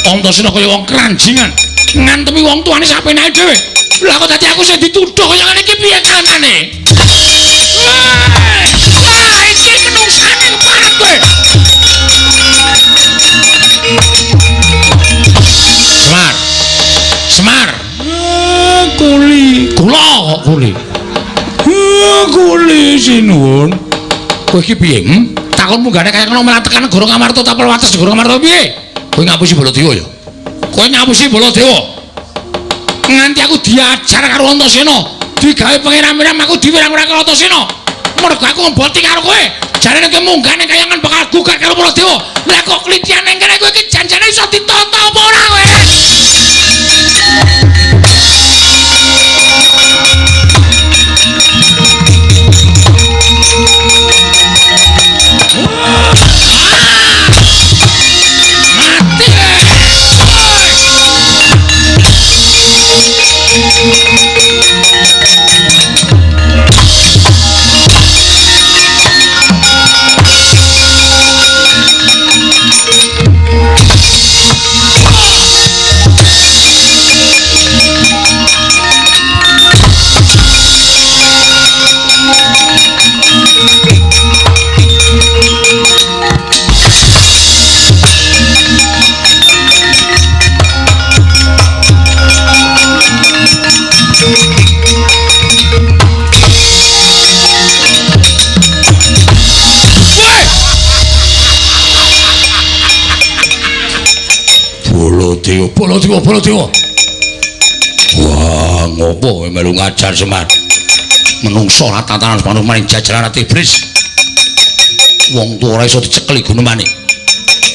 Antasena kaya wong kranjingan. Ngantemi wong tuane sapenake dhewe. Lah kok dadi aku sing dituduh kaya ngene iki piye kahanane? Wah, iki menungsane parah kowe. Semar. Kuli. Kula kok kuli. Kuli sinuwun. Kowe iki piye? Takon munggane kaya ngono malah tekan Guru Ngamarta tapel wates Guru Ngamarta piye? Kowe ngapusi Baladewa ya? Kowe ngapusi Baladewa. Nganti aku diajar karo Antasena, digawe pangeran-pangeran aku diwirang-wirang karo Antasena. Mergo aku ngemboti karo kowe. Jarene kowe munggane kayangan bakal gugat karo Baladewa. Lah kok klitian ning kene kowe iki janjane iso ditata apa ora kowe? Baladewa. Wah, ngopo melu ngajar Semar? Menungso ora tatanan manuk maning jajaran ati iblis. Wong tuwa ora iso dicekeli gunemane.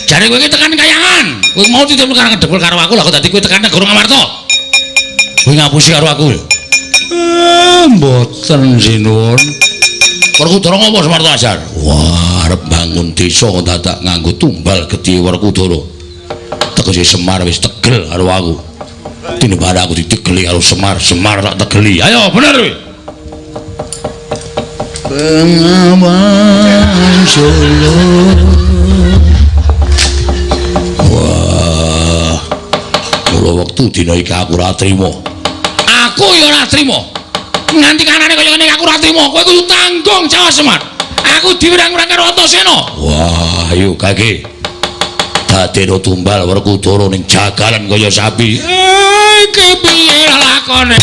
Jare kowe iki tekan kayangan. Kowe mau ditemu karo ngedepel karo aku lha kok dadi kowe tekan Guru Ngamarta. Kowe ngapusi karo aku lho. Mboten sinuwun. Werkudara ngopo Semar ajar? Wah, arep bangun desa dadak nganggo tumbal gedhe Werkudara. Tegese Semar wis tegel karo aku. Tinembang aku ditegeli karo Semar tak tegeli. Ayo bener kowe. Bengawan Solo. Wah. Mula wektu dina iki aku ora trima. Aku ya ora trima. Nganti kanane kaya ngene aku ora trima. Kowe kudu tanggung jawab Semar. Aku diwirang-wirang karo Antasena. Wah, ayo kake. Dadeno tumbal Werkudara ning jagalan kaya sapi. Iki piye lakone?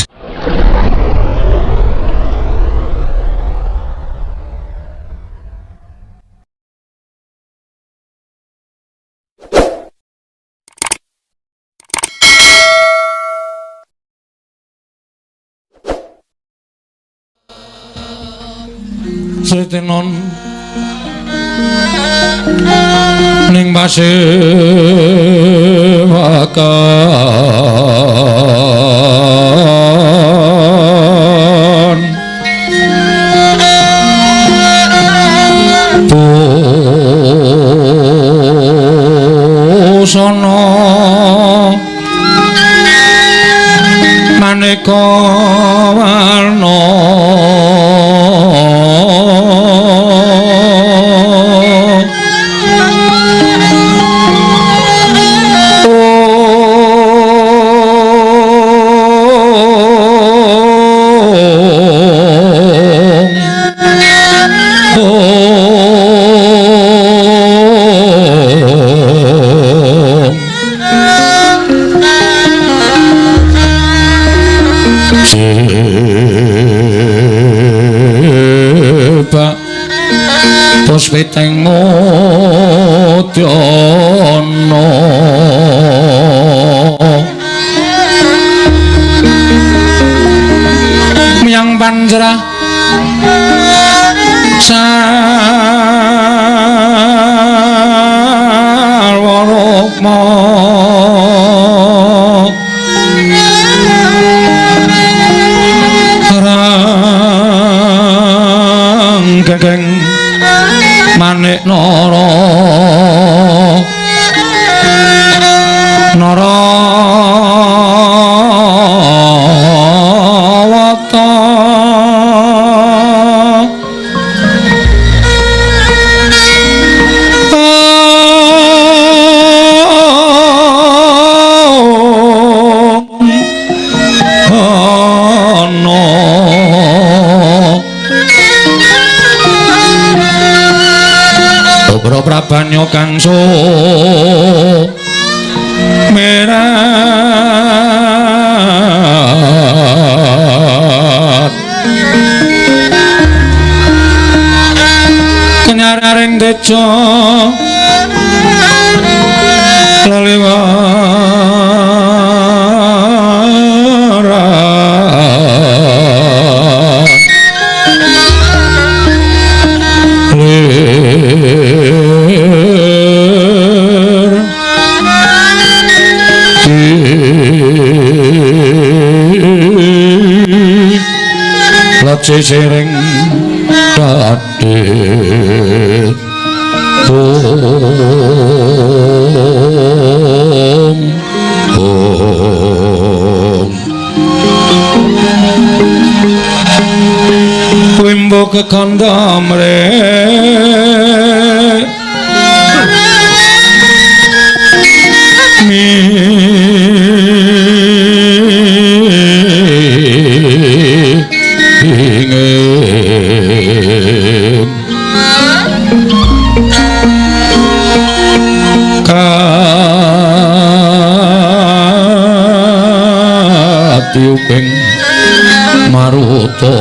Sritenon ning pasewakan busana maneka warna Puspiteng Modyana miyang panjrah sarwarukma geng manik nara narawata banyo kang so merat kenyararing deca sering dadit wimbo kekandha mrek tiuping maruta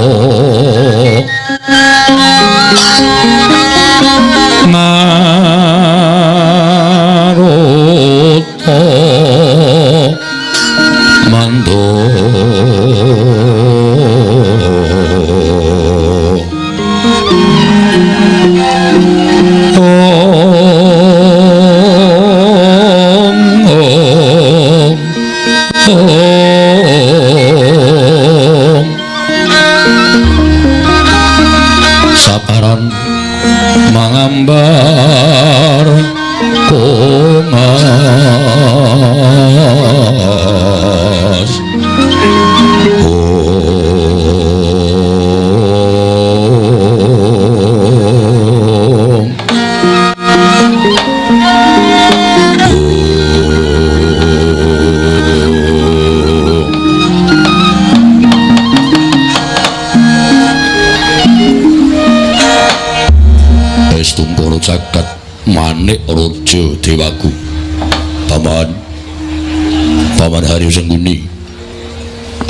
maruta mando saparan mangambar komas jagat manik raja dewaku paman Haryo Sengguni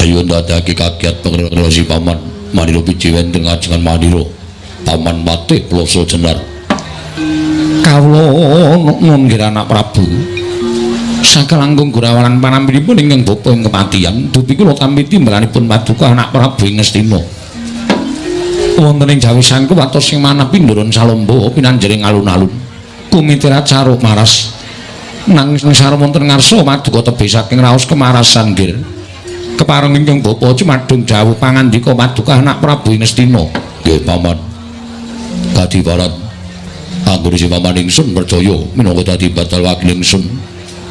ayo ndadake kagiat pengresi paman manira pijiwen teng ajengan manira paman Patih Plasa Jenar kawula nun nggih anak Prabu sakelangkung gurawanan panampinipun ingkang bapa ing kepatihan dupi kula tampi timbalanipun paduka anak Prabu ing Ngastina wonten ing jawisangku watos sing manah pindharan salomba pinanjering alun-alun kumitirat caruk maras nanging sareng wonten ngarsa paduka tebih saking raos kemarasan nggih kepareng ingkang bapa cumadung dawuh pangandika paduka anak Prabu ing Ngastina nggih paman kadiwaran anggone si paman ingsun percaya minangka dadi batal wakil ingsun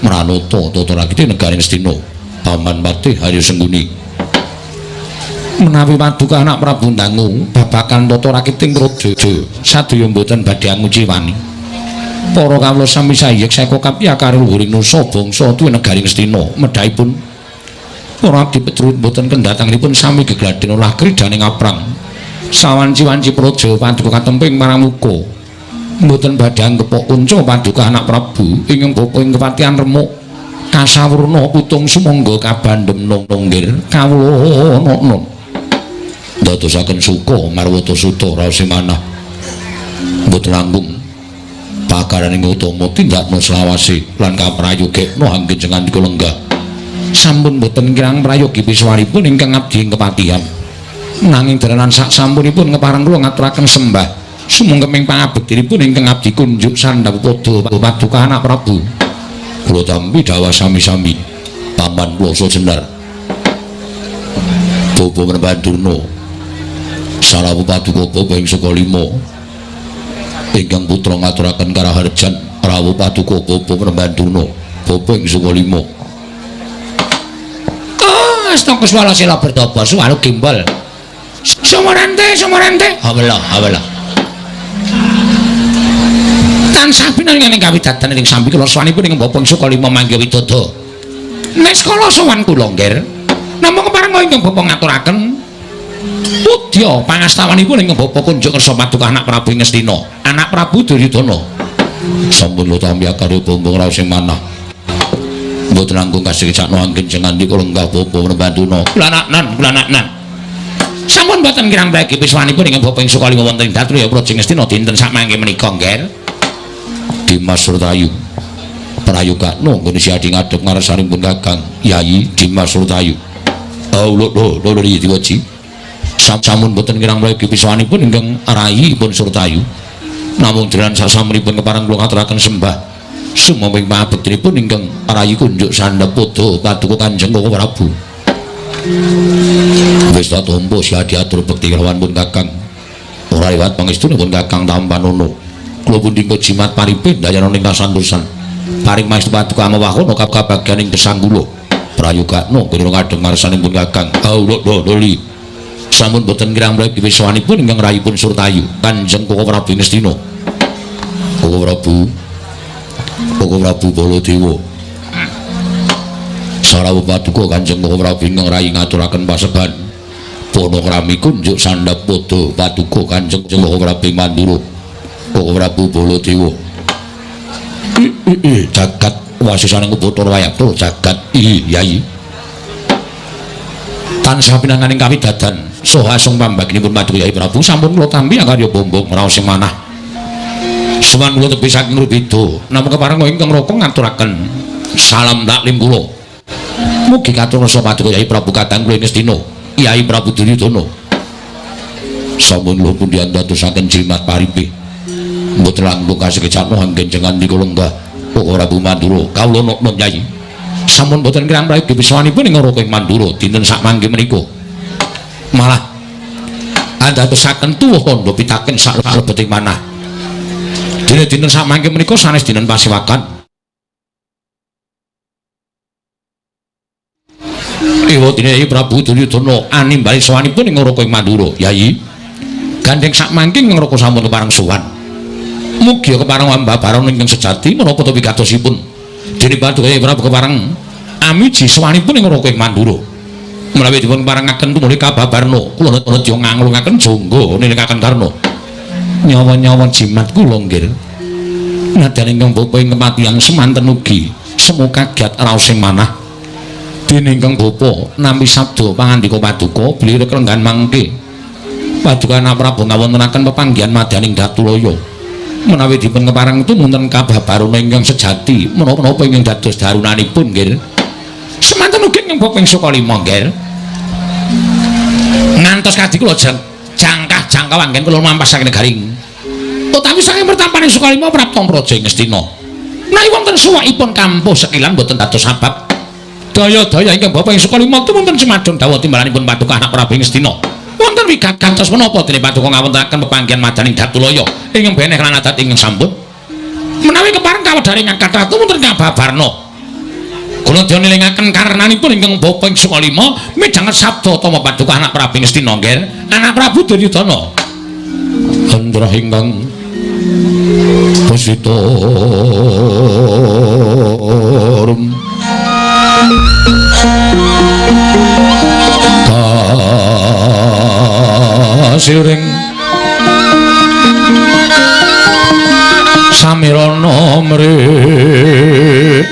mranata tata rakiti negari Ngastina paman Patih Haryo Sengguni menawi paduka anak Prabu ndangu babagan tata rakiting praja sadaya mboten badhe anguci wani para kawula sami sayek saka kapiyakare luhuring nusa bangsa tuwin negari Ngastina medhaipun para abdi Pedrut mboten kendhatanganipun sami gegladhen olah kridane ngaprang sawanci-wanci praja paduka katemping paramuka mboten badhe anggepok kunca paduka anak Prabu ingkang bapa ing kepatihan remuk kasawurna putung sumangga kabandhem nonggir kawula nun dadosaken suka marwata suta raos manah mboten langkung pakaraning utama tindakna selawase lan kaprayogekna anggenjengan kula lenggah sampun mboten kirang prayogi piswaripun ingkang abdi ing kepatihan nanging dalanan sak sampunipun ngepareng kula ngaturaken sembah sumengkeming pangabektinipun ingkang abdi kunjuk sandhang padha paduka anak Prabu kula tampi dawuh sami-sami paman Plasa Jenar Bapa Prabandurna Sarawu paduka bapa ing Sukalima ingkang putra ngaturaken karaharjan rawuh paduka bapa Prabandurna bapa ing Sukalima astaka swala sila bertapa suwalu gimbal sumorante hawelah tansah pinanganing kawidadan ing sambi kula swanipun ing bapa ing Sukalima mangga widodha nek kala sowan kula nggir namung kepareng ingkang bapa ngaturaken pudya pangastawanipun ingkang bapa kunjuk kersa paduka anak Prabu ing Ngastina anak Prabu Duryudana sampun lo tampi akare bombong raos sing manah mboten langkung kasih sakno anggen jengan di lenggah bobo menembantuna kulanaknan sampun mboten kirang mriki piswanipun ingkang bapa ing Sukalima wonten ing Datu ya Praja Ngastina dinten sakmangke menika nggih Dimas Surtayu prayogakno nggone siadi ngadhep ngarsanipun Kakang Yayi Dimas Surtayu lho diwaji sampun mboten kirang mriki piswanipun ingkang rayipun Surtayu namung jalan sasampunipun kepareng kula ngaturaken sembah sumaming pabektinipun ingkang rayi kunjuk Sandapada Paduka Kanjeng Koko Prabu wis tampa siadi atur bekti kelawan pun Kakang ora liwat pangestunipun Kakang Tampanono kula pun dinggo jimat paripin dayana ing kasantosan paring maestu Paduka Amawahono kabagyan ing gesang kula prayogakno kula ngadhep ngarsanipun Kakang lho sampun boten kirang mriki wiswanipun ingkang rayipun Surtayu Kanjeng Koko Prabu Ngastina Koko Prabu Baladewa sarawuh Paduka Kanjeng Koko Prabu ingkang rayi ngaturaken paseban panakrami kunjuk Sandapada Paduka Kanjeng Koko Prabu Mandura Koko Prabu Baladewa jagat wasisaning Bathara Wayatra jagat Yayi tansah pinanganing kawidadan saha asung pambaginipun Paduka Yayi Prabu sampun kula tampi karya bombong raos sing manah suwan kula tepi saking Rubeda namung kepareng ingkang raka ngaturaken salam taklim kula mugi katursa Paduka Yayi Prabu kadang kula Ngastina Yayi Prabu Duryudana sampun kula pun diandadosaken jimat paripe mboten langkung kasih kecatno anggen jengan di lenggah Koko Prabu Mandura kawula nom Yayi sampun boten kirang mriki wiswanipun ing Raka ing Mandura dinten sakmangke menika malah andadosaken tuwuh kandha pitaken saklebeting manah dene dinten sakmangke menika sanes dinten Pasiwakan Ewa dene Yayi Prabu Duryudana animbali sawanipun ing Raka ing Mandura Yayi gandeng sakmangke ing Raka sampun kepareng sowan mugi kepareng ambabaron ingkang sejati menapa to wigatosipun dene Paduka Yayi Prabu kepareng amiji sawanipun ing Raka ing Mandura menawi dipun parengaken tumuli kababarna kula nedya nganglungaken jangga nilikaken karna nyawa-nyawa jimat kula nggih nadyan ingkang bapa ing kematian semanten ugi semu kagiat raos sing manah dene ingkang bapa nampi sabda pangandika Paduka beli renggan mangke Paduka Anak Prabu ngawontenaken pepanggihan madyaning Datulaya menawi dipun kepareng tumunten kababarana ingkang sejati menapa ingkang dados darunanipun nggih semanten ugi ingkang bapa ing Sukalima nggih ngantos kadhi kula jangkah anggen kula mampas saking negaring utawi saking pertampaning Sukalima prapta Praja Ngastina menawi wonten suwakipun kampuh sekilan boten dados sabab daya-daya ingkang bapa ing Sukalima tumunten semadhong dawuh timbalanipun Paduka Anak Prabu Ngastina wonten wigatos menapa dene Paduka ngawontenaken pepanggihan madyaning Datulaya ingkang beneh lan adat ingkang sampun menawi kepareng kawedari ngangkat ratu wonten kababarna kula dinilingaken karenanipun ingkang bapa ing Sukalima midhanget sabda tama Paduka Anak Prabu Ngastina nggih Anak Prabu Duryudana Hendra ingkang Pasitorum kasiring samirana mrih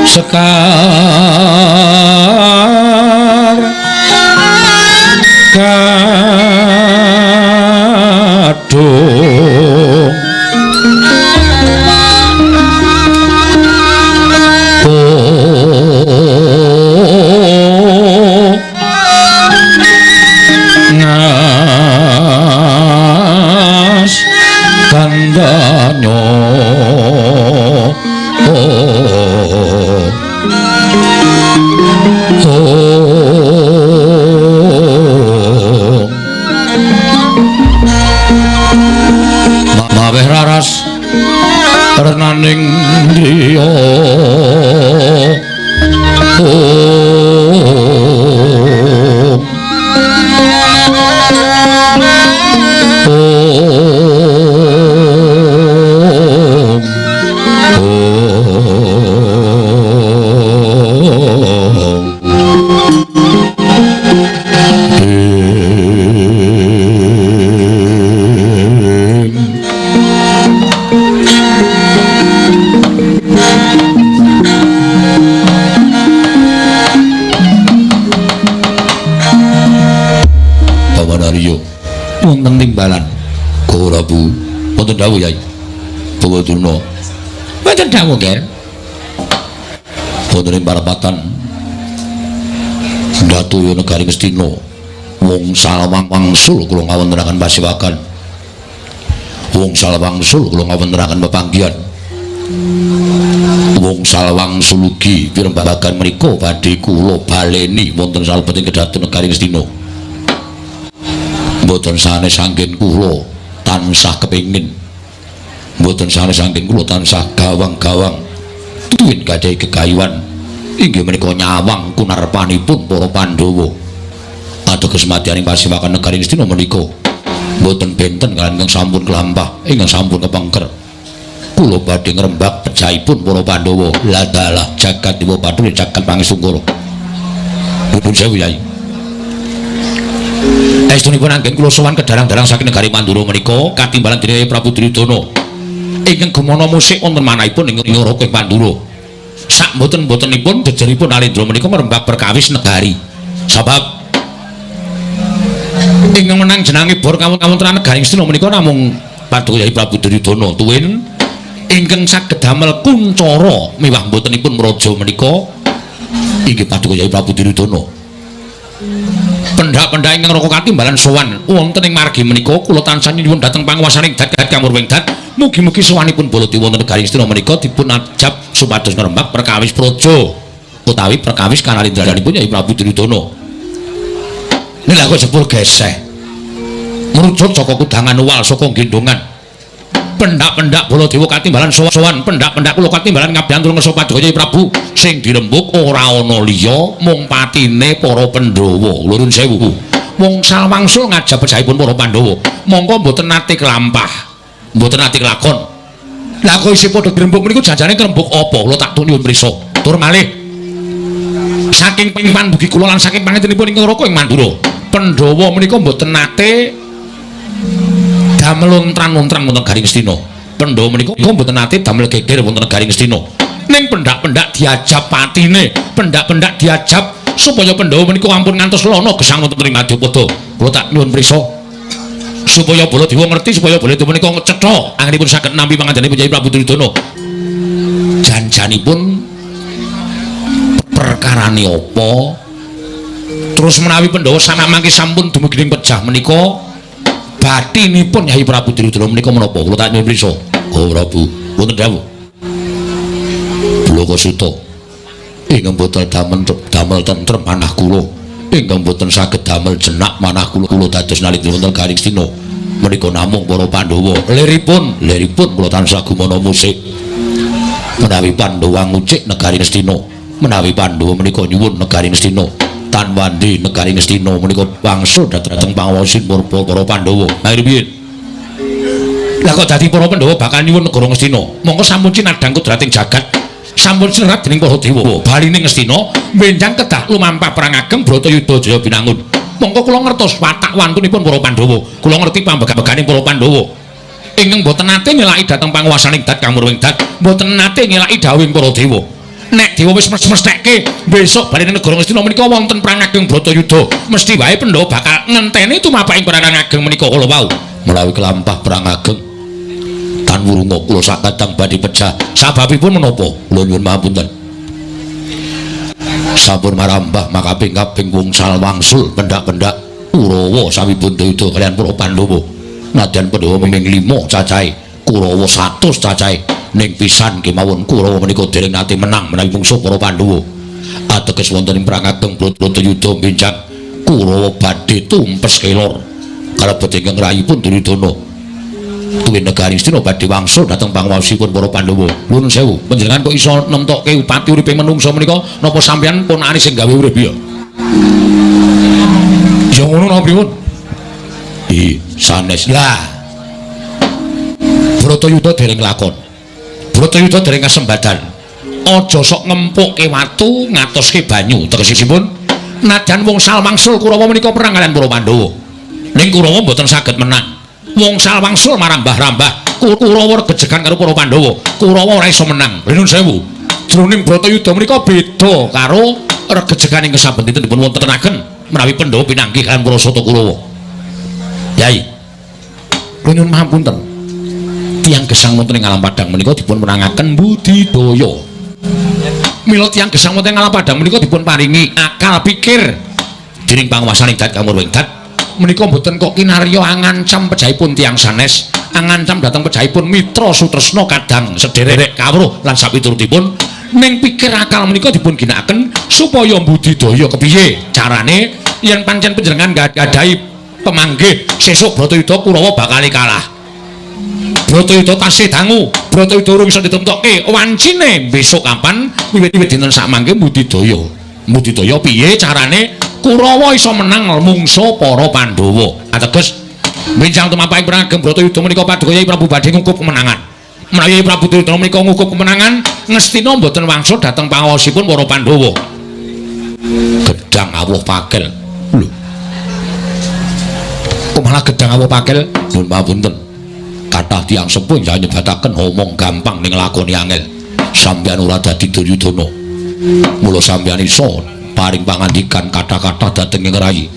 sekar kadung ngas kandanyo maweh raras renaning driya wonten timbalan Prabu wonten dawuh Yai Bawadurna wonten dawuh nggih wonten ing parapatan Datuya negari Ngastina wong salawang wangsul kula ngawontenaken pasiwakan wong salawangsul kula ngawontenaken pepanggihan wong salawangsul ugi pirembagan menika badhe kula baleni wonten salebeting kedhaton negari Ngastina mboten sanes anggen kula tansah kepengin mboten sanes anggen kula tansah gawang-gawang tuwin gadhahi gegayuhan inggih menika nyawang kunarpanipun para Pandhawa ateges madyaning pasiwakan negari Ngastina menika mboten benten kaliyan ingkang sampun kelampah ingkang sampun kepengker kula badhe ngrembak pejahipun para Pandhawa ladalah jagat dewa Bathara jagat pangesungkara nuwun sewu Yai estunipun anggen kula sowan kedarang-darang saking negari Mandura menika katimbalan dening Prabu Duryudana ingkang gemana musik wonten manahipun ing Raka Pandura sak mboten-mbotenipun jejeripun Alendra menika merembak perkawis negari sebab ingkang menang jenenge bor kawontenan negari Ngastina menika namung Paduka Yai Prabu Duryudana tuwin ingkang saged damel kuncara miwah mbotenipun mraja menika inggih Paduka Yai Prabu Duryudana pendak-pendak ingkang Raka katimbalan sowan wonten ing margi menika kula tansah nyuwun dhateng panguwasaning Jagat Kamurweng Dat mugi-mugi sowanipun Baladewa wonten negari Ngastina menika dipun ajab supados ngrembak perkawis praja utawi perkawis kanalindranipun Yai Prabu Duryudana. Nek kok sepur geseh. Merujuk saka kudangan uwal saka gendongan. Pendak-pendak Baladewa katimbalan sowan pendak-pendak kula katimbalan ngabyantur ngersa Paduka Yai Prabu sing dirembuk ora ana liya mung patine para Pandhawa. Nuwun sewu. Wong salwangsul ngajab pejahipun para Pandhawa. Mongko mboten nate kelampah. Mboten nate kelakon. Lah kok isih padha grembug meniku janjane grembug apa? Kula tak tuni prisa. Tur malih. Saking pandugi kula lan saking pangetenipun ing Raka ing Mandura, Pandhawa menika mboten nate damel lontran-lontran wonten negari Ngastina. Pandhawa menika mboten nate damel geger wonten negari Ngastina. Ning pendak-pendak diajab patine, pendak-pendak diajab supaya Pandhawa menika ampun ngantos lono gesang wonten ing Madyapada. Kula tak nyuwun prisa supaya Baladewa ngerti supaya Baladewa menika cetha anggenipun saged nampi pangandikanipun Yai Prabu Duryudana. Janjanipun perkarane apa? Terus menawi Pandhawa sama mangke sampun dumugi ing pejah menika batinipun Yai Prabu Duryudana menika menapa? Kula tak nyuwun prisa. Oh Prabu, wonten dawuh. Bloko Suta ingkang boten damel tentrem manah kula. Ingkang boten saged damel jenak manah kula dados nalika wonten negari Ngastina menika namung para Pandhawa. Liripun kula tansah gumana musik. Menawi Pandhawa ngucik negari Ngastina, menawi Pandhawa menika nyuwun negari Ngastina, tan wandi negari Ngastina menika wangsul dhateng pangawasin para Pandhawa. Akhire piye? Lah kok dadi para Pandhawa bakal nyuwun negara Ngastina? Mongko sampun cinadhang kudrating jagat. Sampun sinerat dening para dewa baline Ngastina benjang kedah lumampah perang ageng Bratayuda Jaya binangun. Mongko kula ngertos watak wantunipun para Pandhawa. Kula ngerti pambegane para Pandhawa. Ingkang boten nate nyelaki dhateng panguwasaning Dat Kamurweng Dat, boten nate nyelaki dawuhing para dewa. Nek dewa wis mesteke besok baline negara Ngastina menika wonten perang ageng Bratayuda, mesti wae Pandhawa bakal ngenteni tumapaking perang ageng menika kala wau. Menawi kelampah perang ageng tan wurunga kula sak kadang badhe pecah. Sababipun menapa? Kula nyuwun mahapunten. Sampun marambah makaping-kaping wong salwangsul pendak-pendak Kurawa sawibun Dayuda kaliyan para Pandhawa. Nadyan Pandhawa ming 5 cacahe, Kurawa 100 cacahe. Ning pisan kemawon Kurawa menika dereng nate menang menawi mungsuh para Pandhawa. Ateges wonten ing perang ageng Bratayuda benjang Kurawa badhe tumpes kelor kalebet ingkang rayipun Duryudana. Tuwin negari Ngastina badhe wangsul dhateng panguwasipun para Pandhawa. Nuwun sewu, panjenengan kok iso nemtokke upati uripe menungsa menika napa sampeyan ponakane sing gawe urip ya? Ya ngono napa pripun? Sanes. Lah. Bratayuda dereng lakon. Bratayuda dereng kasembadan. Aja sok ngempukke watu ngatoske banyu. Tegesipun nadyan wong salwangsul Kurawa menika perang kaliyan para Pandhawa. Ning Kurawa mboten saged menang. Wong salwangsul marambah-rambah Kurawa gejegan karo para Pandhawa. Kurawa ora iso menang. Nuwun sewu. Jroning Bratayuda menika beda karo regejegan ingkang saben dinten dipun wontenaken menawi Pandhawa pinanggih kaliyan para Sata Kurawa. Yai, Nyuwun mahapunten. Tiyang gesang wonten ing alam padang menika dipun menangaken budidaya. Mila tiyang gesang wonten ing alam padang menika dipun paringi akal pikir dening panguwasaning Dat Kamurwing Dat. Menika mboten kok kinarya angancam pejahipun tiyang sanes, angancam dhateng pejahipun mitra sutresna kadang sederek kawruh lan sapiturutipun. Ning pikir akal menika dipun ginakaken supaya budidaya kepiye carane yen pancen panjenengan gadahi pemanggih sesuk Bratayuda Kurawa bakal kalah. Bratayuda tasih dangu, Bratayuda urung iso ditemtokke wancine besok kapan wiwit-wiwit dinten sakmangke budidaya. Budidaya piye carane Kurawa iso menang mungsa para Pandhawa. Ateges benjang tumapaking perang ageng Bratayuda menika paduka Yai Prabu badhe ngukup kemenangan. Menawi Prabu Duryudana menika ngukup kemenangan, Ngastina mboten wangsul dhateng pangaosipun para Pandhawa. Gedang awuh pakel. Lho. Kok malah gedang awuh pakel? Nuwun pamunten. Kathah tiyang sepuh ingkang nyebataken omong gampang ning lakoni angel. Sampeyan ora dadi Duryudana. Mula sampeyan iso paring pangandikan kathah-kathah dhateng ing rayi.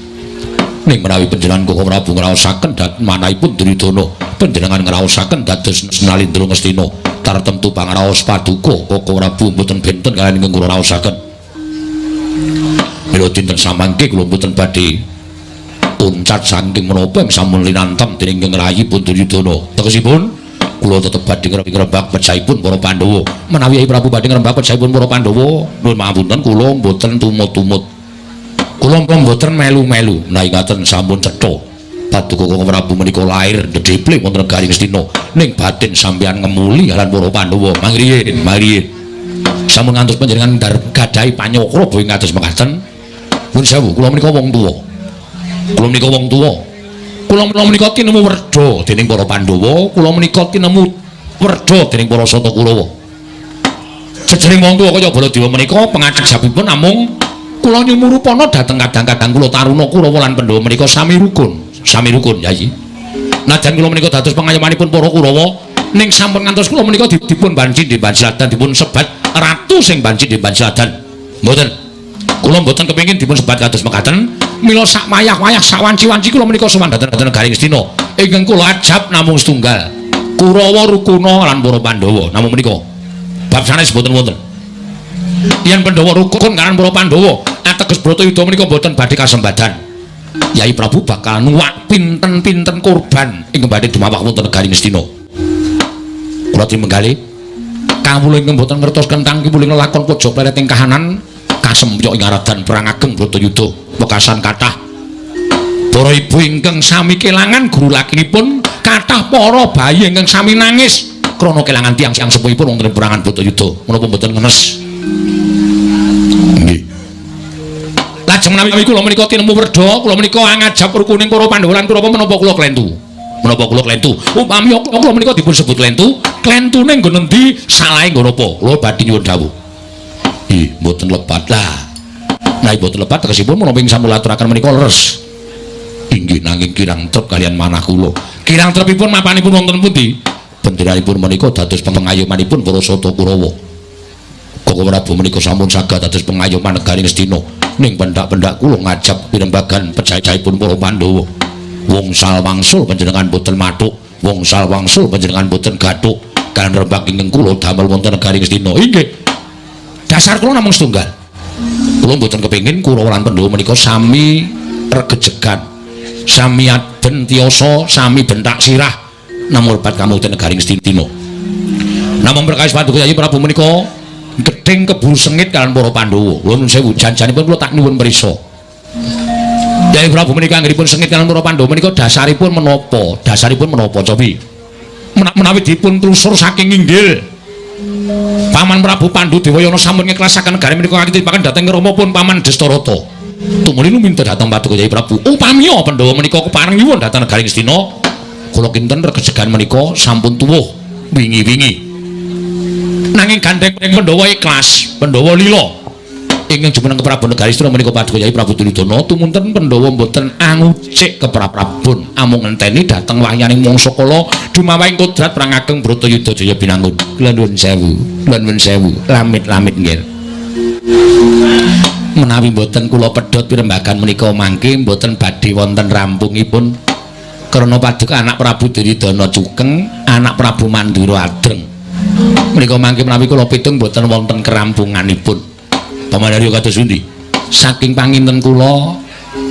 Ning menawi panjenengan Koko Prabu ngraosaken dhateng manahipun Duryudana, panjenengan ngraosaken dados Nalindra Ngastina, tartemtu pangraos paduka Koko Prabu mboten benten kaliyan ingkang kula raosaken. Mila dinten samangke kula mboten badhe uncat saking menapa ing sampun linantem dening ingkang rayipun Duryudana. Tegesipun kula tetep badhe ngrembak pejahipun para Pandhawa. Menawi Yai Prabu badhe ngrembak pejahipun para Pandhawa, nuwun pangapunten kula mboten tumut-tumut. Kula mboten melu-melu menawi ngaten sampun cetha. Paduka Koko Prabu menika lair ndedheple wonten negari Ngastina, ning batin sampeyan ngemuli lan para Pandhawa. Mangriyen, mangriyen. Sampun ngantos panjenengan gadahi panyokra boyo kados mekaten. Nuwun sewu, kula menika wong tuwa. Kula menika wong tuwa. Kula menika tinemu werda dening para Pandhawa, kula menika tinemu werda dening para Sata Kurawa. Jejering wong tuwa kaya Baladewa menika pengajeng japipun namung kula nyumurupana dhateng kadang-kadang kula taruna Kurawa lan Pandhawa menika sami rukun. Sami rukun, Yayi. Najan kula menika dados pengayomanipun para Kurawa, ning sampun ngantos kula menika dipun banci di Bansiladan, dipun sebat ratu sing banci di Bansiladan. Mboten. Kula mboten kepengin dipun sebat kados mekaten. Mila sak wayah-wayah sak wanci-wanci kula menika sowan dhateng negari Ngastina. Ingkang kula ajab namung setunggal. Kurawa rukuna lan para Pandhawa. Namung menika. Bab sanes mboten wonten. Yen Pandhawa rukun kaliyan para Pandhawa, ateges Bratayuda menika mboten badhe kasembadan. Yai Prabu bakal nuwak pinten-pinten korban ing badhe dumawak wonten negari Ngastina. Kula timenggali kawula ingkang mboten ngertos kentang kipuling lakon pojok pleret ing kahanan kasempyok ing aradan perang ageng Bratayuda wekasan kathah para ibu ingkang sami kelangan guru lakinipun, kathah para bayi ingkang sami nangis krana kelangan tiyang sang sepuhipun wonten perangan Bratayuda. Menapa mboten ngenes? Nggih. Lajeng menawi kula menika tinemu werda, kula menika ngajab rukuning para Pandhawa lan Kurawa menapa kula klentu. Menapa kula klentu? Upami kula menika dipun sebut klentu, klentune nggon endi, salahe nggon apa? Kula badhe nyuwun dawuh. Ih, mboten lebat lah. Nah, mboten lebat tegesipun menapa ing sampun aturaken menika leres. Inggih nanging kirang trep kalian manah kula. Kirang trepipun mapanipun wonten pundi? Benderanipun menika dados pengayomanipun para Sata Kurawa. Koko Prabu menika sampun saged dados pengayoman negari Ngastina. Ning pendak-pendak kula ngajab pirembagan pejahipun para Pandhawa. Wongsal wangsul panjenengan boten mathuk, wongsal wangsul panjenengan boten gathuk kan rembag ingkang kula damel wonten negari Ngastina. Inggih. Dasar kula namung setunggal. Kula boten kepengin Kurawa lan Pandhawa menika sami regejegan. Sami aden tiyasa, sami bentak sirah namung lebat kamu wonten negari Ngastina. Namung berkais paduka Yai Prabu menika gedeng keburu sengit kaliyan para Pandhawa. Kula nuwun sewu janjanipun kula tak nuwun prisa. Yai Prabu menika anggenipun sengit kaliyan para Pandhawa menika dasaripun menapa? Dasaripun menapa cobi? Menawi dipun trusur saking inggil Paman Prabu Pandhudewayana sampun ngiklasaken negari menika katitipaken dhateng Rama pun Paman Dastarata. Tumuli lumintar dhateng paduka Yai Prabu. Upami Pandhawa menika kepareng nyuwun dhateng negari Ngastina, kula kinten regejegan menika sampun tuwuh wingi-wingi. Nanging gandeng Pandhawa ikhlas, Pandhawa lila. Ingkang jumeneng keprabu negari Ngastina menika paduka Yai Prabu Duryudana, tumunten Pandhawa mboten angucik keprabun, amung ngenteni dhateng wahyaning mangsa kala dumawahing kodrat perang ageng Bratayuda Jaya Binangun. Kula nuwun sewu, lamit-lamit nggih. Menawi mboten kula pedhot pirembagan menika mangke mboten badhe wonten rampungipun. Karna paduka anak Prabu Duryudana Cukeng, anak Prabu Mandura Adreng. Menika mangke menawi kula pitung boten wonten kerampunganipun. Pamanarya kados pundi? Saking panginten kula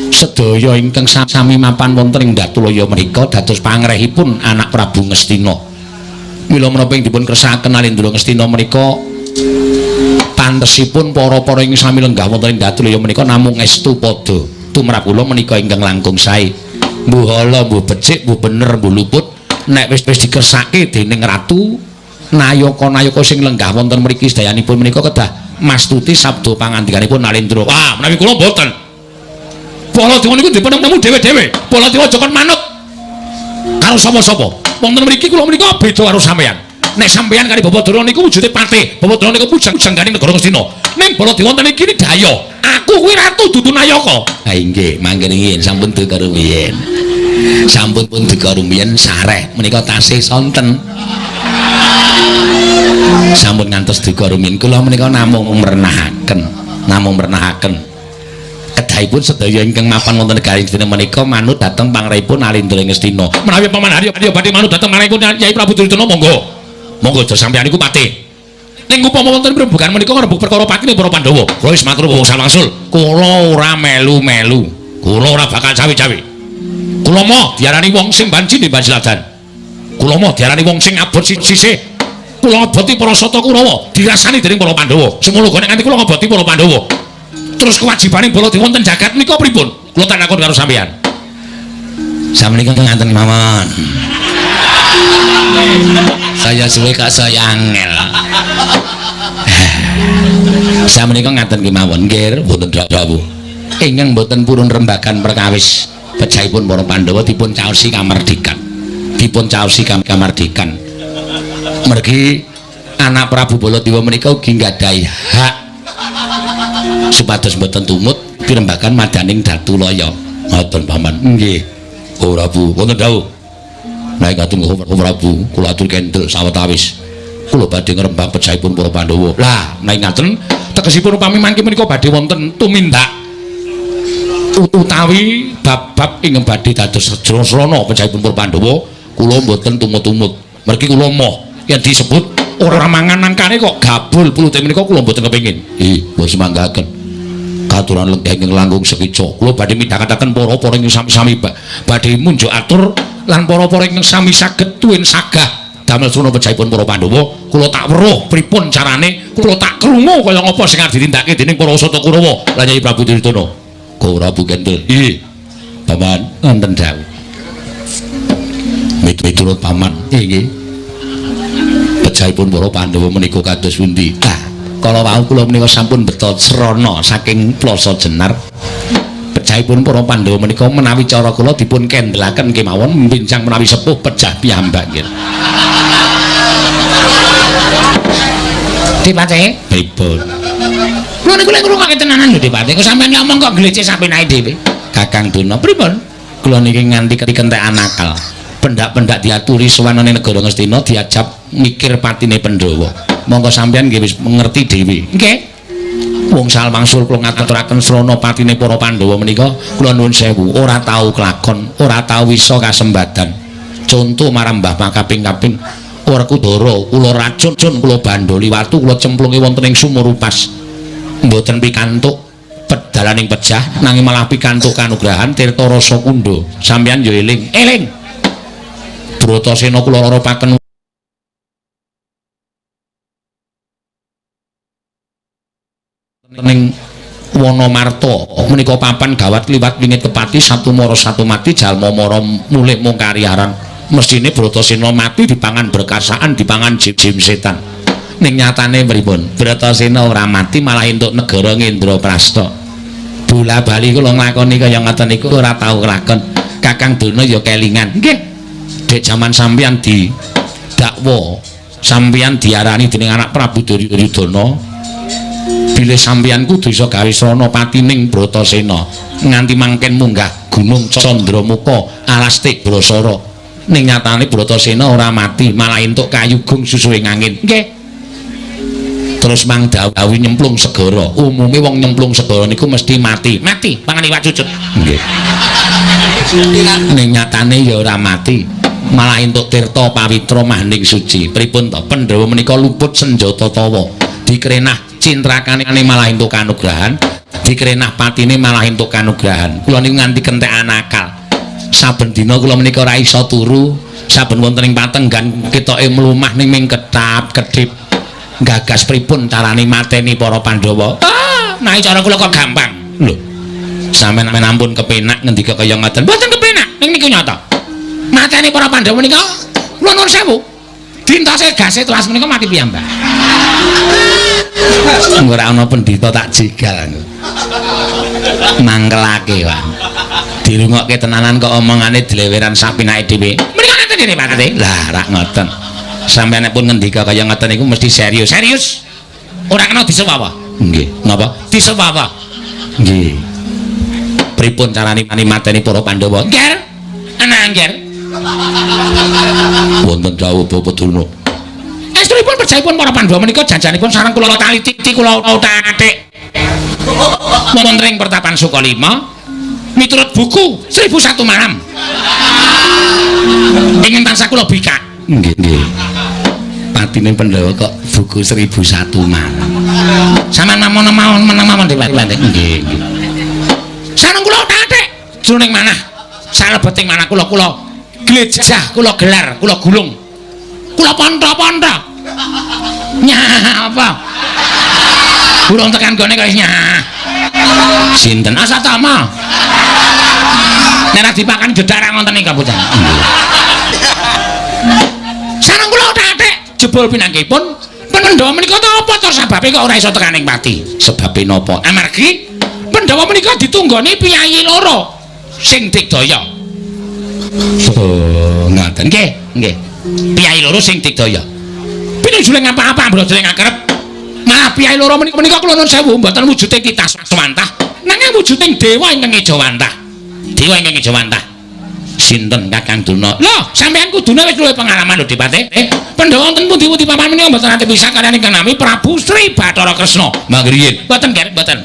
sedaya ingkang sami mapan wonten ing Datulaya menika dados pangrehipun anak Prabu Ngastina. Mila menapa ing dipun kersakaken Alendra Ngastina menika pantesipun para-para ing sami lenggah wonten ing Datulaya menika namung estu padha tumrap kula menika ingkang langkung sae. Mbuh hala, mbuh becik, mbuh bener, mbuh luput, nek wis dikersake dening ratu nayaka-nayaka sing lenggah wonten mriki sedayanipun menika kedah mastuti sabda pangandikanipun Alendra. Ah, menawi kula boten. Baladewa niku dipun nemu dhewe-dhewe. Baladewa aja kon manut karo sapa-sapa. Wonten mriki kula menika beda karo sampeyan. Nek sampeyan kali Babadara niku wujude patih, Babadara niku pujang-pujangane negara Ngastina. Ning Baladewa wonten iki Daya. Aku kuwi ratu dudu nayaka. Ha inggih, mangke nggih sampun duka rumiyin. Sampun pun duka rumiyin sareh menika tasih sonten. Sampun ngantos duka rumiyin kula menika namung mrenahaken, kedahipun sedaya ingkang mapan wonten negari Ngastina menika manut dhateng pangrehipun Alendra Ngastina. Menawi paman Arya badhe manut dhateng pangrehipun Kyai Prabu Duryudana monggo. Monggo aja sampeyan niku patih. Ning upama wonten rembugan menika ngrembug perkara patine para Pandhawa. Kula wis matur wong salwangsul, kula ora melu-melu. Kula ora bakal cawi-cawi. Kula moh diarani wong sing banci di Banjiladan. Kula moh diarani wong sing abot sisih. Kula ngoboti para Sata Kurawa dirasani dening para Pandhawa. Semono nek nganti kula ngoboti para Pandhawa. Terus kewajibane Baladewa wonten jagat menika pripun? Kula takon karo sampeyan. Samenika ngaten mawon. Saya suwe kak saya angel. Samenika ngaten kemawon nggih wonten dawuh. Ingkang boten purun rembagan perkawis pejahipun para Pandhawa dipun caosi kamardikan. Mergi anak Prabu Baladewa menika ugi nggadahi hak supados mboten tumut pirembagan madaning Datulaya. Ngoten paman. Nggih. Oh Prabu, wonten dawuh. Nek kateng Prabu, kula atur kendel sawetawis. Kula badhe ngrembak pejahipun para Pandhawa. Lah, nek ngaten tegesipun upami mangke menika badhe wonten tumindak utawi bab-bab ingkang badhe dados srana pejahipun para Pandhawa, kula mboten tumut-tumut. Mergi kula moh yen disebut ora mangan nangkane kok gabul pulute menika kula mboten kepengin. Mboten semanggaken. Katuran lenggah ing langkung sekica. Kula badhe midhangetaken para-para ing sami-sami badhe munjuk atur lan para-para ing sami saged tuwin sagah damel srana pejahipun para Pandhawa. Kula tak weruh pripun carane, kula tak krungu kaya ngapa sing arep ditindakake dening para Sata Kurawa lan Nyai Prabu Duryudana. Kula Prabu Kendel. Nggih. Paman wonten dawuh. Miturut paman. Nggih. Pejahipun para Pandhawa menika kados pundi? Kala wau kula menika sampun beto srana saking Plasa Jenar. Pejahipun para Pandhawa menika menawi cara kula dipun kendelaken kemawon mbincang menawi sepuh pejah piyambak nggih. Dipate? Pripun? Kula niku lek ngrungokake tenanan lho Dipate, kok sampeyan ngomong kok glece sapenake dhewe. Kakang Duna, pripun? Kula niki nganti kentekan akal. Pendak-pendak diaturi sowanane negara Ngastina diajab mikir patine Pandhawa. Monggo sampeyan nggih wis mengerti dhewe. Nggih. Wong salwangsul kula ngaturaken srana patine para Pandhawa menika kula nuwun sewu, ora tau kelakon, ora tau isa kasembadan. Conto marang Mbah Makaping-kaping, Werkudara, kula racun, kula bandoli watu, kula cemplungi wonten ing sumur upas. Mboten pikantuk pedalaning pejah, nanging malah pikantuk kanugrahan Tirta Rasa Kundha. Sampeyan yo eling. Eling. Bratasena kula aropaken ning Wonomarta menika papan gawat liwat wingit kepati satu mara satu mati jalma mara mulih mung kariaran mesine Bratasena mati dipangan berkasaan dipangan jim setan ning nyatane pripun Bratasena ora mati malah entuk negara Ngendraprasta bola bali kula nglakoni kaya ngoten niku ora tau kelakon Kakang Duna ya kelingan nggih dek jaman sampeyan didakwa sampeyan diarani dening anak Prabu Duryudana bilih sampeyan kudu iso gawe srana patining Bratasena nganti mangken munggah Gunung Candramuka alastik Brasara ning nyatane Bratasena ora mati malah entuk kayugung susuhing angin nggih terus terus mangdawi nyemplung segara. Umume wong nyemplung segara niku mesti mati pangan iwak cucut. Nggih. Ning nyatane ya ora mati, malah entuk tirta pawitra maning suci. Pripun to Pandhawa menika luput senjata tawa, dikrenah cintrakane malah entuk kanugrahan, dikrenah patine malah entuk kanugrahan. Kula niku nganti kentekan akal. Saben dina kula menika ora iso turu, saben wonten ing patenggan ketoke mlumah ning ming kedap-kedhip. Gagas pripun carane mateni para Pandhawa? Nah cara kula kok gampang. Lho. Sampeyan ampun kepenak ngendika kaya ngoten. Mboten kepenak, ning niku nyata. Mateni para Pandhawa menika kula nuwun sewu. Dintose gase telas menika mati piyambak. Ora ana pendhita tak jegal. Mangkelake wae. Dirungokke tenanan kok omongane dleweran sapinake dhewe. Menika ngaten nggih Pak Kate. Lah rak ngoten. Sampeyan pun ngendika kaya ngoten niku mesti serius. Serius. Ora kena disewawa. Nggih. Napa? Disewawa. Nggih. Pripun carane mateni para Pandhawa? Nger. Ana nger. Wonten dawuh Bapak Durna. Estripun percayapun para Pandhawa menika janjanipun sareng kula taliti kula utak-atik. Wonten ing pertapan Sukalima miturut buku 1001 malam. Ingin tansah kula bikak. Nggih, nggih. Patine Pandhawa kok buku 1001 malam. Sampeyan mawon meneng-mawon Dewi. Nggih, nggih. Sareng kula utak-atik jroning manah. Salebeting manah kula glejah, kula gelar, kula gulung. Kula ponto-ponto. Nyah apa? Burung tekan gone kok nyah. Sinten Asatama? Nek ra dipakan gedhar ngoten iki bocah. Sareng kula utak-atik jebul pinanggihipun Pandhawa menika apa to sebabe kok ora iso tekaning pati? Sebabe napa? Amargi Pandhawa menika ditunggoni piyayi loro sing digdaya. Oh, ngoten nggih, nggih. Piyayi loro sing digdaya. Pinunjuling apa-apa mbrojoling akrep. Malah piyayi loro menika kula nuwun sewu mboten wujude kita swantah, nanging wujuding dewa ingkang ejawantah. Dewa ingkang ejawantah. Sinten Kakang Durna? Lho, sampeyan kudune wis luwih pengalaman lho, Dipate. Pandhawa wonten pundi-pundi papan menika mboten nate pisah kaliyan ingkang nami Prabu Sri Bathara Kresna. Mangriyen. Mboten, Ger, mboten.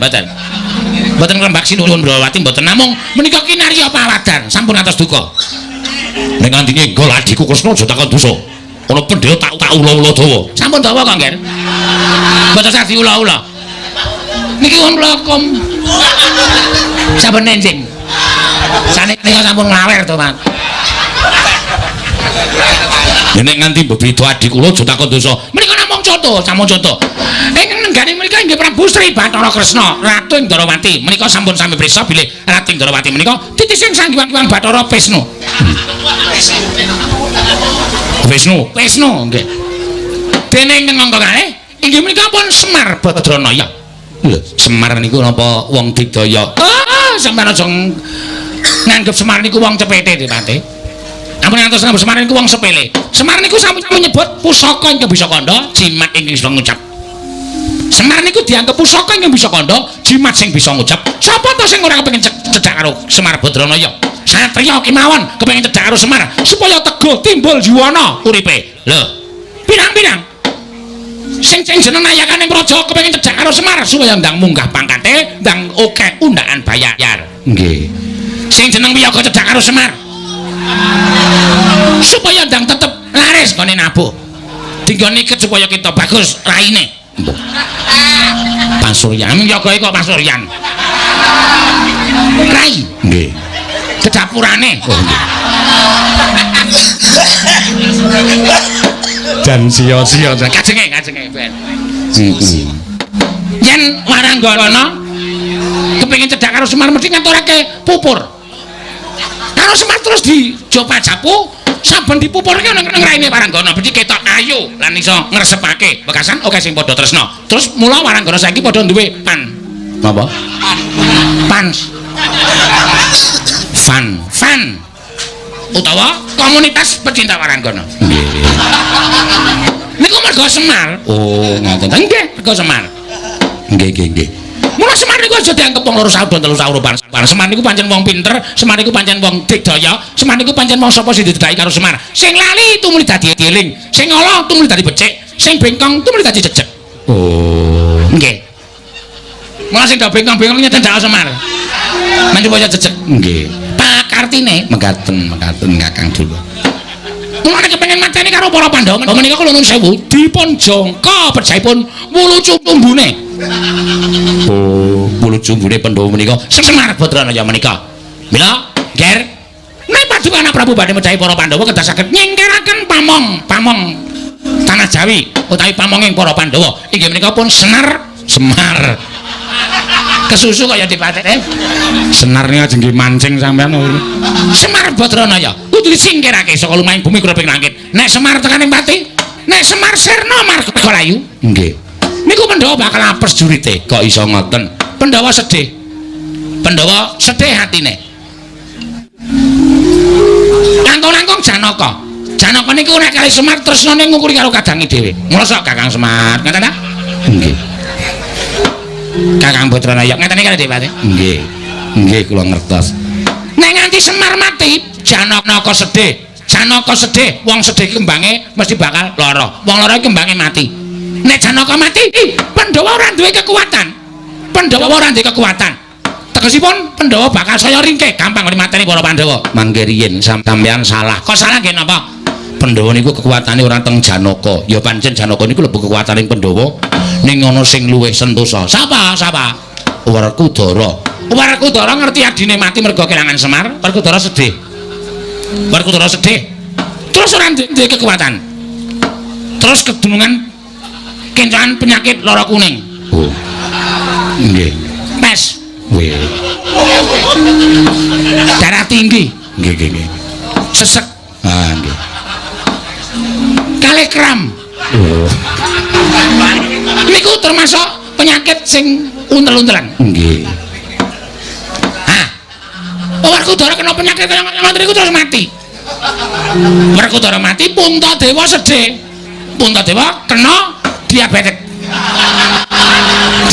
Mboten Rembak Sinuwun Brawati mboten namung menika kinarya pawadan sampun atos duka. Ning andine nggol adhiku Kresna aja takon dosa. Ana pendhewa tak ula-ula dawa. Sampun dawa kok, Ger. Mboten sah diula-ula. Niki wong mlokom. Sampun nenjing. Sanika sampun nglawer to, Mas. Nek nganti bebeda adik kula aja takon dosa. Menika namung conto, sampun conto. Ing nenggane menika inggih Prabu Sri Bathara Kresna, Ratu Indrawati. Menika sampun sami prisa bilih Ratu Indrawati menika titising sanggiwang Bathara Wisnu. Wisnu nggih. Dene ing angka kalih inggih menika pun Semar Badranaya. Lho, Semar niku napa wong digdaya? Sampeyan aja nganggep Semar niku wong cepete, Dipate. Ampun ngantos nganggep Semar niku wong sepele. Semar niku sami nyebut pusaka ingkang bisa kandha, jimat ingkang bisa ngucap. Semar niku dianggep pusaka ingkang bisa kandha, jimat sing bisa ngucap. Sapa to sing ora kepengin cedhak karo Semar Badranaya? Satriya kemawon kepengin cedhak karo Semar supaya teguh timbul jiwana uripe. Lho, pirang-pirang sing jeneng nayakaning praja kepengin cedhak karo Semar supaya ndang munggah pangkate, ndang akeh undakan bayar. Nggih. Sing jeneng Wiyaga cedhak karo Semar supaya ndang tetep laris gone nabuh. Dinggone iket supaya kita bagus raine. Pasuryan Wiyaga kok pasuryan. Rai. Nggih. Kedapurane. Oh nggih. Dan sia-sia kajenge ben. Yen Waranggana kepengin cedhak karo Semar mesti ngaturake pupur. Karo Semar terus dijo pajapu saben dipupurke nang raine Waranggana mesti ketok ayu lan iso ngresepake bekasan oke sing padha tresna. Terus mula Waranggana saiki padha duwe pan. Napa? Fan utawa komunitas pecinta Waranggana. Nggih. Niku mergo Semar. Oh, ngoten. Nggih, mergo Semar. Nggih. Mula Semar niku aja dianggep wong loro saudon telu saurupan. Semar niku pancen wong pinter, Semar niku pancen wong digdaya, Semar niku pancen wong sapa sing didedaki karo Semar. Sing lali tumuli dadi eling, sing ala tumuli dadi becik, sing bengkong tumuli dadi jejeg. Oh. Nggih. Malah sing do bengkong-bengkong nyeten dak Semar. Menawi waya jejeg. Nggih. Pak Kartine mekaten Kakang Dewa. Mulane kepengin mateni karo para Pandhawa menika kula nuwun sewu dipun jangka perjaipun wulu cumbune. Oh, wulu cumbune Pandhawa menika Semar Badranaya menika. Mila, Ger. Nek paduka Prabu badhe mejahi para Pandhawa kedah saged nyingkiraken pamong tanah Jawi utawi pamonging para Pandhawa. Inggih menika pun Semar. Kesusu kaya dipatek Senarne aja nggih mancing sampean. Semar Badranaya kudu disingkirake saka lumahing bumi kreping langit. Nek Semar tekaning pati, nek Semar sirna margalayu. Nggih. Niku Pandhawa bakal apes jurite. Kok iso ngoten? Pandhawa sedih atine. Langkung-langkung Janaka. Janaka niku nek kali Semar tresnane ngukuri karo kadange dhewe. Ngrasa Kakang Semar, ngoten ta? Nggih. Kakang Badranaya ngeten iki Dewate. Nggih kula ngertos. Nek nganti Semar mati, Janaka sedih. Wong sedih kembange mesti bakal lara. Wong lara kembange mati. Nek Janaka mati, Pandhawa ora duwe kekuatan. Tegesipun Pandhawa bakal saya ringkih, gampang mateni para Pandhawa. Mangke riyin sampeyan salah. Kok salah nggih napa? Pandhawa niku kekuatane ora teng Janaka. Ya pancen Janaka niku lebu kekuataning Pandhawa. Ning ana sing luwih sentosa. Sapa? Werkudara ngerti adine mati mergo kelangan Semar. Werkudara sedih. Terus ora duwe kekuatan. Terus kedunungan kencangan penyakit lara kuning. Oh. Nggih. Pes. Weh. Darah tinggi. Nggih. Sesek. Ah, nggih. Kalih kram. Oh. Niku termasuk penyakit sing untel-untelan. Nggih. Werkudara kena penyakit kaya ngoten niku terus mati. Werkudara mati, Puntadewa sedih. Puntadewa kena diabetes.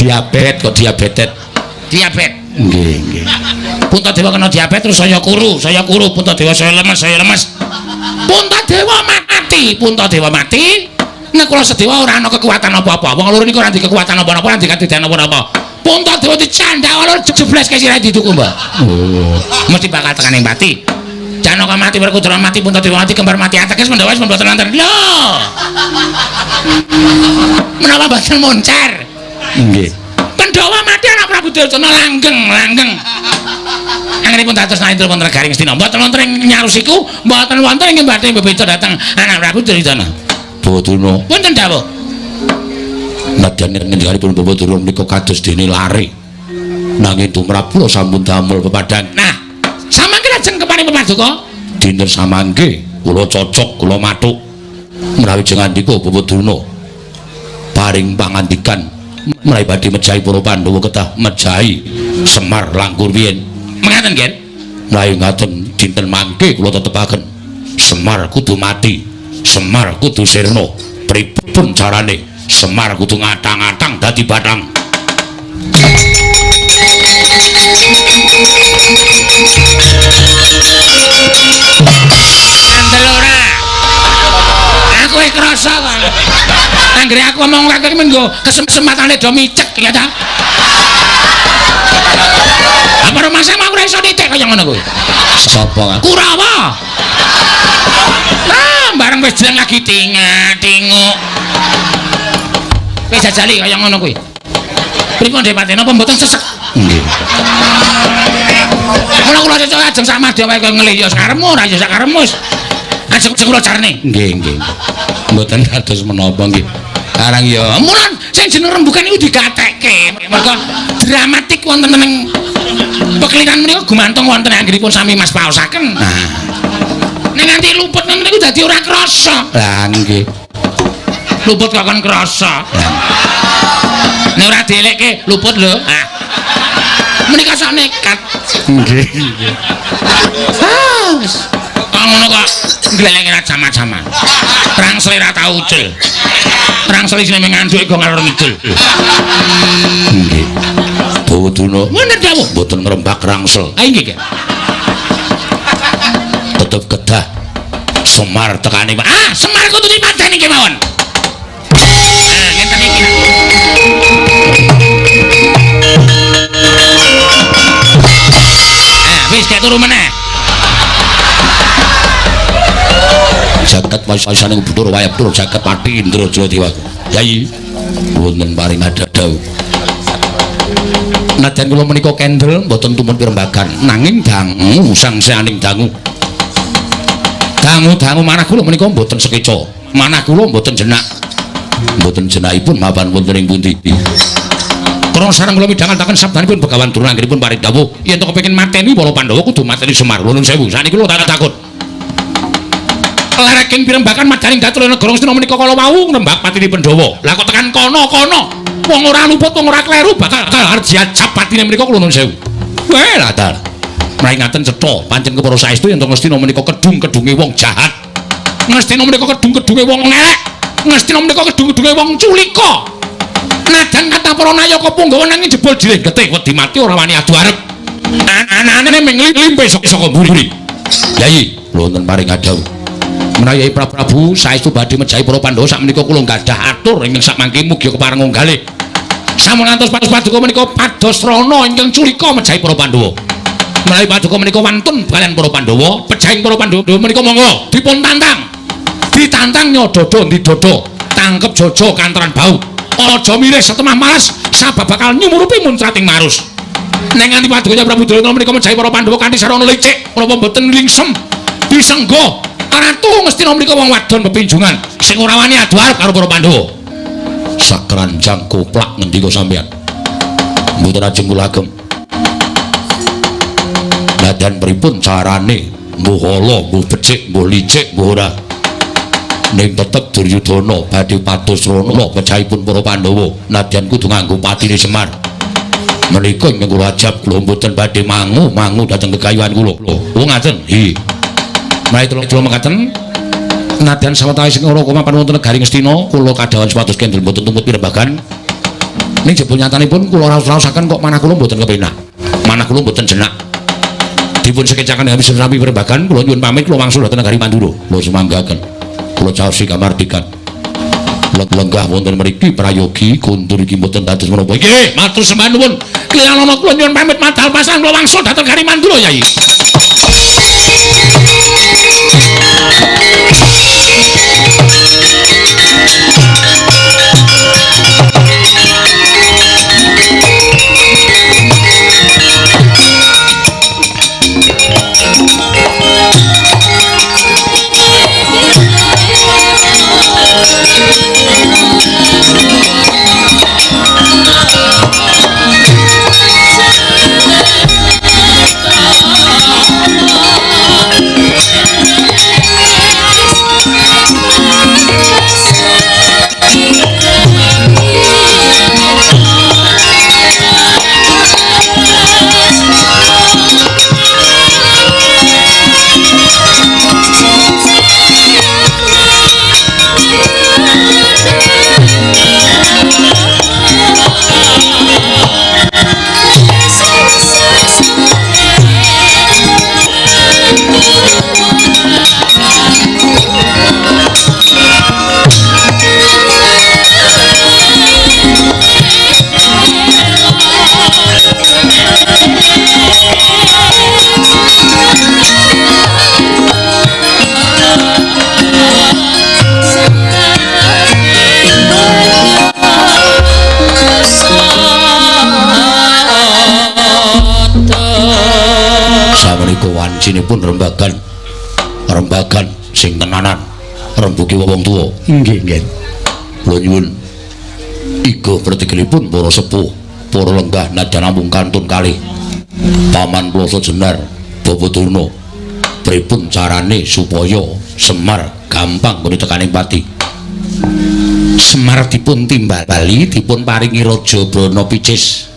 Diabetes. Nggih. Puntadewa kena diabetes terus saya kuru. Puntadewa saya lemes. Puntadewa mati. Nek kula sedewa ora ana kekuatan apa-apa. Wong loro niku ora ndek kekuatan apa-apa, ora ndek kadidan apa-apa. Puntadewa dicandak lho jeblas ke sirah dituku, Mbak. Oh, mesti bakal tekaning mati. Janaka mati, Werkudara mati, Puntadewa mati, kembar mati ateges Pandhawa wis mboten wonten. Lho. Menapa boten moncer? Nggih. Pandhawa mati anak Prabu Duryudana langgeng. Anggenipun dados naentul wonten Negaring Astina. Mboten wonten ing nyarusiku, mboten wonten ing badhe bebeta dhateng anak Prabu Duryudana. Baduna. Wonten dawuh. Nadyan ngendikipun Bapak Durna menika kados dene lare. Nanging tumrap kula sampun damel pepadang. Nah, samangke lajeng keparing pepaduka? Dinten samangke kula cocok kula mathuk. Menawi jengandika Bapak Durna paring pangandikan menawi badhe mejahi para Pandhawa kedah mejahi Semar langkung riyin. Mengaten nggih? Menawi ngaten dinten mangke kula tetepaken Semar kudu mati. Semar kudu sirna. Pripun carane? Semar kudu ngatang-atang dadi bathang. Andel ora. Aku wis krasa kok. Anggere aku ngomong kok iki menggo kesempatanane do micek ya ta. Apa rumasa mau ora iso nitik kaya ngono kuwi. Sapa? Kurawa. Bareng wis jeneng lagi tinguk. Wis jajali kaya ngono kuwi. Pripun Depati napa mboten sesek? Nggih. Kula cocok ajeng sak madya wae kaya ngeli ya sakarepmu ora ya sakarepmu. Ajeng kula carane. Nggih. Mboten kados menapa nggih. Arang ya mulan sing jeneng rembugan niku digatekke. Mergo dramatik wonten ing pekliran menika gumantung wonten anggenipun sami Mas paosaken. Nah. Nek nganti luput niku dadi ora krasa. Lah nggih. Luput kok kon krasa. Nek ora dielekke luput lho. Ah. Menika sak nekat. Nggih. Wis. Ngono kok glelenge ra jama-jama. Rangsel ra tau ucul. Rangsel isine ngandhuke go ngalor ngidul. Nggih. Bawa Duna. Wonten dawuh mboten ngrembak rangsel. Ha nggih. Tetep kedah Semar tekani. Ah, Semar kudu dipadani kemawon. Ah, ngeten iki. wis gek turu meneh. Jagat wasaning Bathara wayah Bathara jagat pati Indra Jaladewa. Yai wonten paring adadau. Nadyan kula menika kendel mboten tumpun pirembagan nanging dangu sangsaning dangu. Dangu manah kula menika mboten sekeca. Manah kula mboten jenak. Mboten jenakipun mapan wonten ing pundi. Krana sareng kula midhangetaken sabdanipun Begawan Durna anggenipun paring dawuh yen to kepengin mateni para Pandhawa kudu mateni Semar. Nuwun sewu. Saniki kula takut. Lareking pirembakan madaning Gatur negara Ngastina menika kala wau nembak patine Pandhawa. Lah kok tekan kono-kono wong ora luput wong ora kleru bakal harjat patine menika kula nuwun sewu. Weh latar. Mraingaten cetha pancen kepara saestu yen to Ngastina menika kedung-kedunge wong jahat. Ngastina menika kedung-kedunge wong elek. Ngastina menika kedung-kedunge wong culika. Najan kata para nayaka Punggawa nanging jebul direnggete wedi mati ora wani adu arep. Anane ming limpe saka mburi. Yai, kula wonten paring adhau. Menawi Prabu saestu badhe mejahi para Pandhawa sakmenika kula gadah atur ingkang samangke mugi kepareng nggalih. Sampun ngantos paduka menika pados rana ingkang culika mejahi para Pandhawa. Menawi paduka menika wantun kaliyan para Pandhawa, pejahing para Pandhawa menika monggo dipun tantang. Ditantang nyododo ndidodo, tangkep jojo kantaran bau. Aja milih setemah malas sabab bakal nyumurupi muncrating marus. Ning nganti paduka Prabu Duryudana menika mejahi para Pandhawa kanthi sarana licik, menapa mboten lingsem disenggo. Ratu Ngastina menika wong wadon pepinjungan sing ora wani adu arep karo para Pandhawa. Sakranjang koplak ngendika sampeyan. Mboten ajeng kula agem. Nadyan pripun carane mbuh ala, mbuh becik, mbuh licik, mbuh ora. Ning tetep Duryudana badhe pados rana pejahipun para Pandhawa. Nadyan kudu nganggo patine Semar. Menika ingkang kula ajab kula mboten badhe mangu dhateng kegayuhan kula. Oh ngaten. Nggih. Mari kula mekaten nadyan sawetawis sing ora mapan wonten negari Ngastina kula kadhawan supados kendel mboten tumput pirembagan ning jebul nyatanipun kula raosaken kok manah kula mboten kepenak manah kula mboten jenak dipun sekecaken habis sami pirembagan kula nyuwun pamit kula wangsul dhateng negari Mandura kula sumanggaken kula caosi kamardikan lenggah wonten mriki prayogi kundur iki mboten dados menapa nggih matur sembah nuwun kliyanana kula nyuwun pamit madhal pasang kula wangsul dhateng negari Mandura Yai. Wancine rembagan sing tenanan rembugi wong tuwa. Nggih. Kula nyuwun iga pretigelipun para sepuh, para lenggah nadyan namung kantun kalih. Paman kula Jenar Bawadurna pripun carane supaya Semar gampang muni tekaning pati. Semar dipun timbali dipun paringi Raja Brana Picis.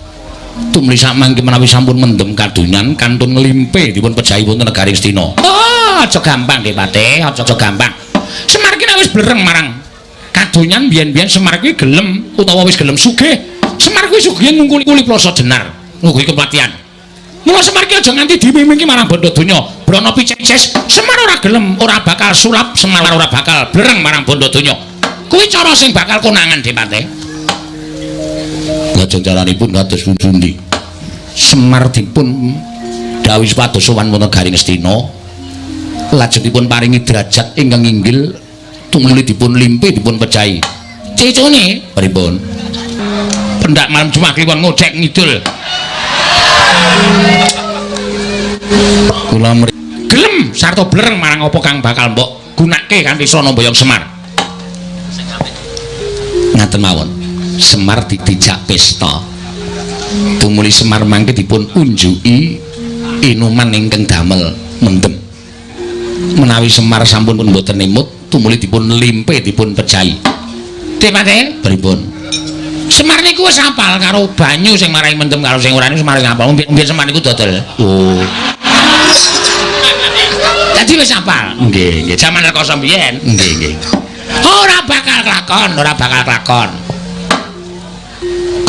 Tumli samangke menawi sampun mendem kadonyan kantun nglimpe dipun pejahi wonten negari Ngastina. Oh, aja gampang nggih Patih, aja gampang. Semar ki wis blereng marang kadonyan biyen-biyen Semar kuwi gelem utawa wis gelem sugih. Semar kuwi sugih ngungkuli Plasa Jenar, ngungkuli kepatihan. Mula Semar ki aja nganti dimimingki marang bondo donya. Brana Picis Semar ora gelem, ora bakal sulap, Semar ora bakal blereng marang bondo donya. Kuwi cara sing bakal konangan nggih Patih. Lajeng caranipun kados pundi? Semar dipun dawuh supados sowan wonten Garing Astina lajengipun paringi derajat ingkang inggil tumuli dipun limpi dipun pejahi cecone pripun pendak malam Jumat kliwon ngojek ngidul kula gelem sarta blereng marang apa kang bakal mbok gunake kanthi srana Boyong Semar ngaten mawon Semar dijak pesta tumuli Semar mangke dipun unjuki inuman ingkang damel mendem menawi Semar sampun pun mboten nimut tumuli dipun limpe dipun pejahi Demate pripun Semar niku wis apal karo banyu sing marai mendem karo sing ora niku Semar ngapal mbiyen Semar niku dodol oh dadi wis apal nggih nggih jaman rekoso mbiyen nggih nggih ora bakal kelakon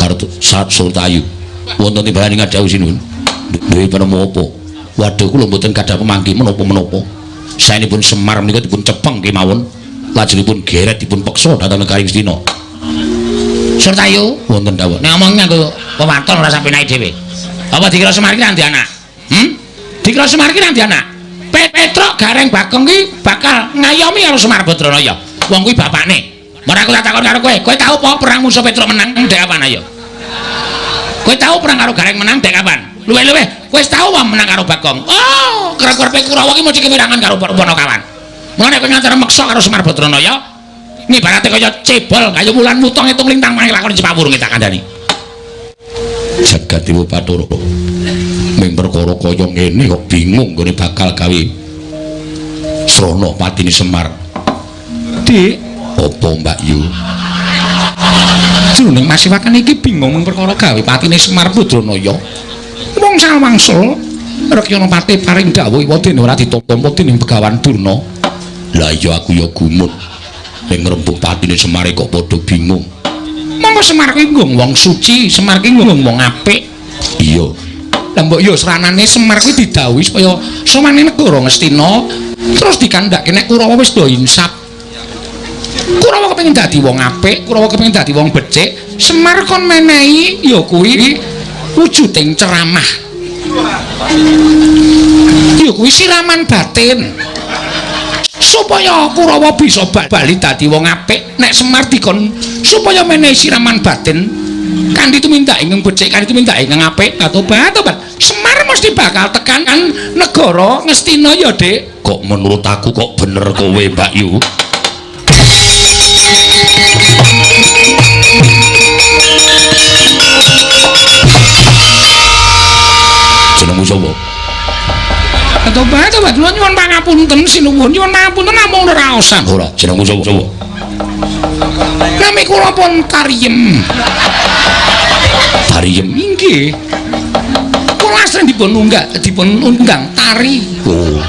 karo Sat Sultayu wonten timbalan ngadhawuh sinun duwe penemu apa waduh kula mboten gadah pemanggi menapa-menapa saenipun Semar menika dipun cepeng kemawon lajengipun geret dipun peksa dhateng Garing Astina Sultayu wonten dawuh nek omong nganggo pewaton ora sampe naik dhewe apa dikira Semar ki nanti anak dikira Semar ki nanti anak Petruk Gareng Bagong ki bakal ngayomi karo Semar Badranaya wong kuwi bapakne ora aku tak takon karo kowe tau apa perang musuh Petruk menang ndek kapan ayo kowe tau perang karo Gareng menang ndek kapan luwe-luwe kowe tau apa menang karo Bagong oh kerep-kerep Kurawa ki mesti kewirangan karo Ponokawan mulane kowe ngantar meksa karo Semar Badranaya ngibarate kaya cebol kaya wulan mutong itung lintang maning lakon Cipawurung tak kandhani jagat Dewa Bathara ming perkara kaya ngene kok bingung gone bakal gawe srana patine Semar Dik apa Mbak Yu jroning masiwakan iki bingung ming perkara gawe patine Semar Badranaya wong samangsul Rekyana Pati paring dawuh iwa dene ora ditampa dening Begawan Durna lah iya aku ya gumut ning ngrembug patine Semar kok padha bingung monggo Semar kuwi wong suci Semar kuwi wong apik iya lah mbok yo sranane Semar kuwi didhawuhi supaya somane negara Ngastina terus dikandhake nek Kurawa wis do insaf Kurawa kepengin dadi wong apik Kurawa kepengin dadi wong becik Semar kon menehi ya kuwi wujuding ceramah ya kuwi siraman batin supaya Kurawa bisa bali dadi wong apik nek Semar dikon supaya menehi siraman batin kanthi tumindak ingkang becik kanthi tumindak ingkang apik tobat Semar mesti bakal tekan negara Ngastina ya Dik kok menurut aku kok bener kowe Mbak Yu jenengmu sapa tobat kula nyuwun pangapunten sinuwun nyuwun pangapunten namung neraosan ora jenengmu sapa nami kula pun Kariem inggih kula asring dipun undang tari oh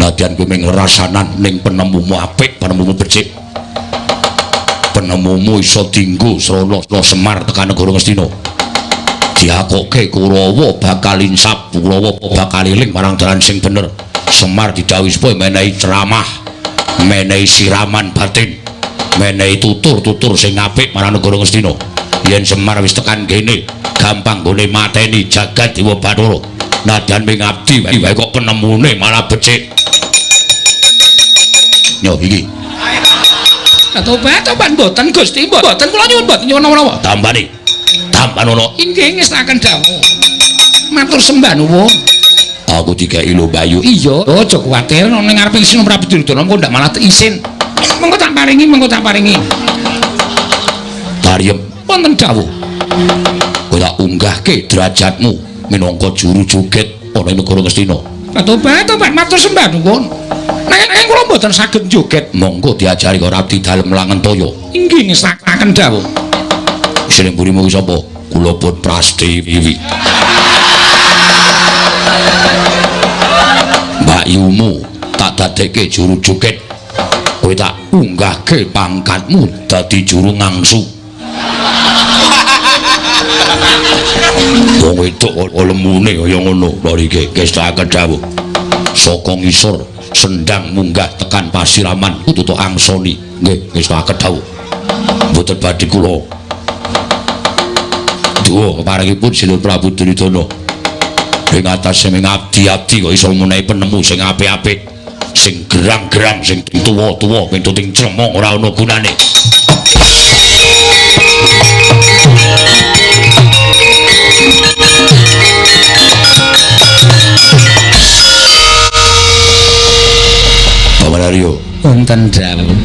nadyan kowe mung ngrasanan ning penemumu apik penemumu becik penemumu iso dienggo srana Semar tekan negara Ngastina diakoke Kurawa bakal insaf Kurawa bakal eling marang dalan sing bener Semar didhawuhi supaya menehi ceramah menehi siraman batin menehi tutur-tutur sing apik marang negara Ngastina yen Semar wis tekan kene gampang gone mateni jagat Dewa Bathara nadyan ming abdi wae kok penemune malah becik yo iki tobat mboten Gusti mboten kula nyuwun napa tambani Tambanono inggih ngestaken dawuh matur sembah nuwun aku dikeki lho Bayu iya aja kuwatir ning ngarepe Sino Prabu Duryudana mengko ndak malah isin mengko tak paringi Kariem wonten dawuh kowe tak unggahke derajatmu minangka juru joget ana ing negara Ngastina tobat matur sembah nuwun nek kula mboten saged joget monggo diajari karo Abdi Dalem Langentaya inggih ngestaken dawuh jeneng burimu sapa kula pun Prastiwi Mbak Yumu tak dadekke juru joget kowe tak unggahke pangkatmu dadi juru ngangsu wong wedok lemune kaya ngono lho iki kestaken dawuh saka ngisor sendang munggah tekan pasiraman tutuk angsoni nggih kestaken dawuh mboten badhe kula Dawa keparengipun Silih Prabu Duryudana. Ing atase ming abdi-abdi kok iso menehi penemu sing apik-apik, sing gerang-gerang, sing tuwa-tuwa, pintuting clemong ora ana gunane. Pamanaryo, wonten dawuh.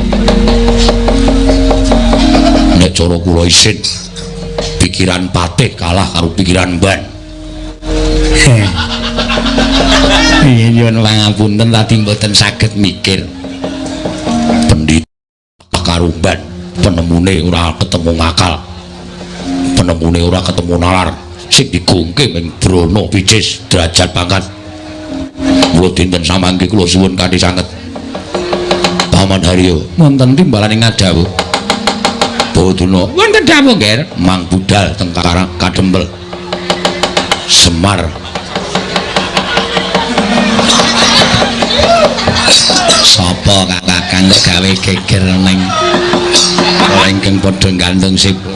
Nek cara kula isin pikiran patih kalah karo pikiran ban. Iya nyuwun pangapunten tadi mboten saged mikir. Pendhita karo ban penemune ora ketemu ngakal. Penemune ora ketemu nalar. Sing digungke ming brana picis derajat pangkat. Mula dinten samangke kula suwun kanthi sanget. Paman Haryo, wonten timbalan ing ngadhawuh. Baduna, wonten dawuh nggih, Mang Budal teng Kadempel. Semar sapa kakang kok gawe geger ning ora ingkang padha gandeng sipur.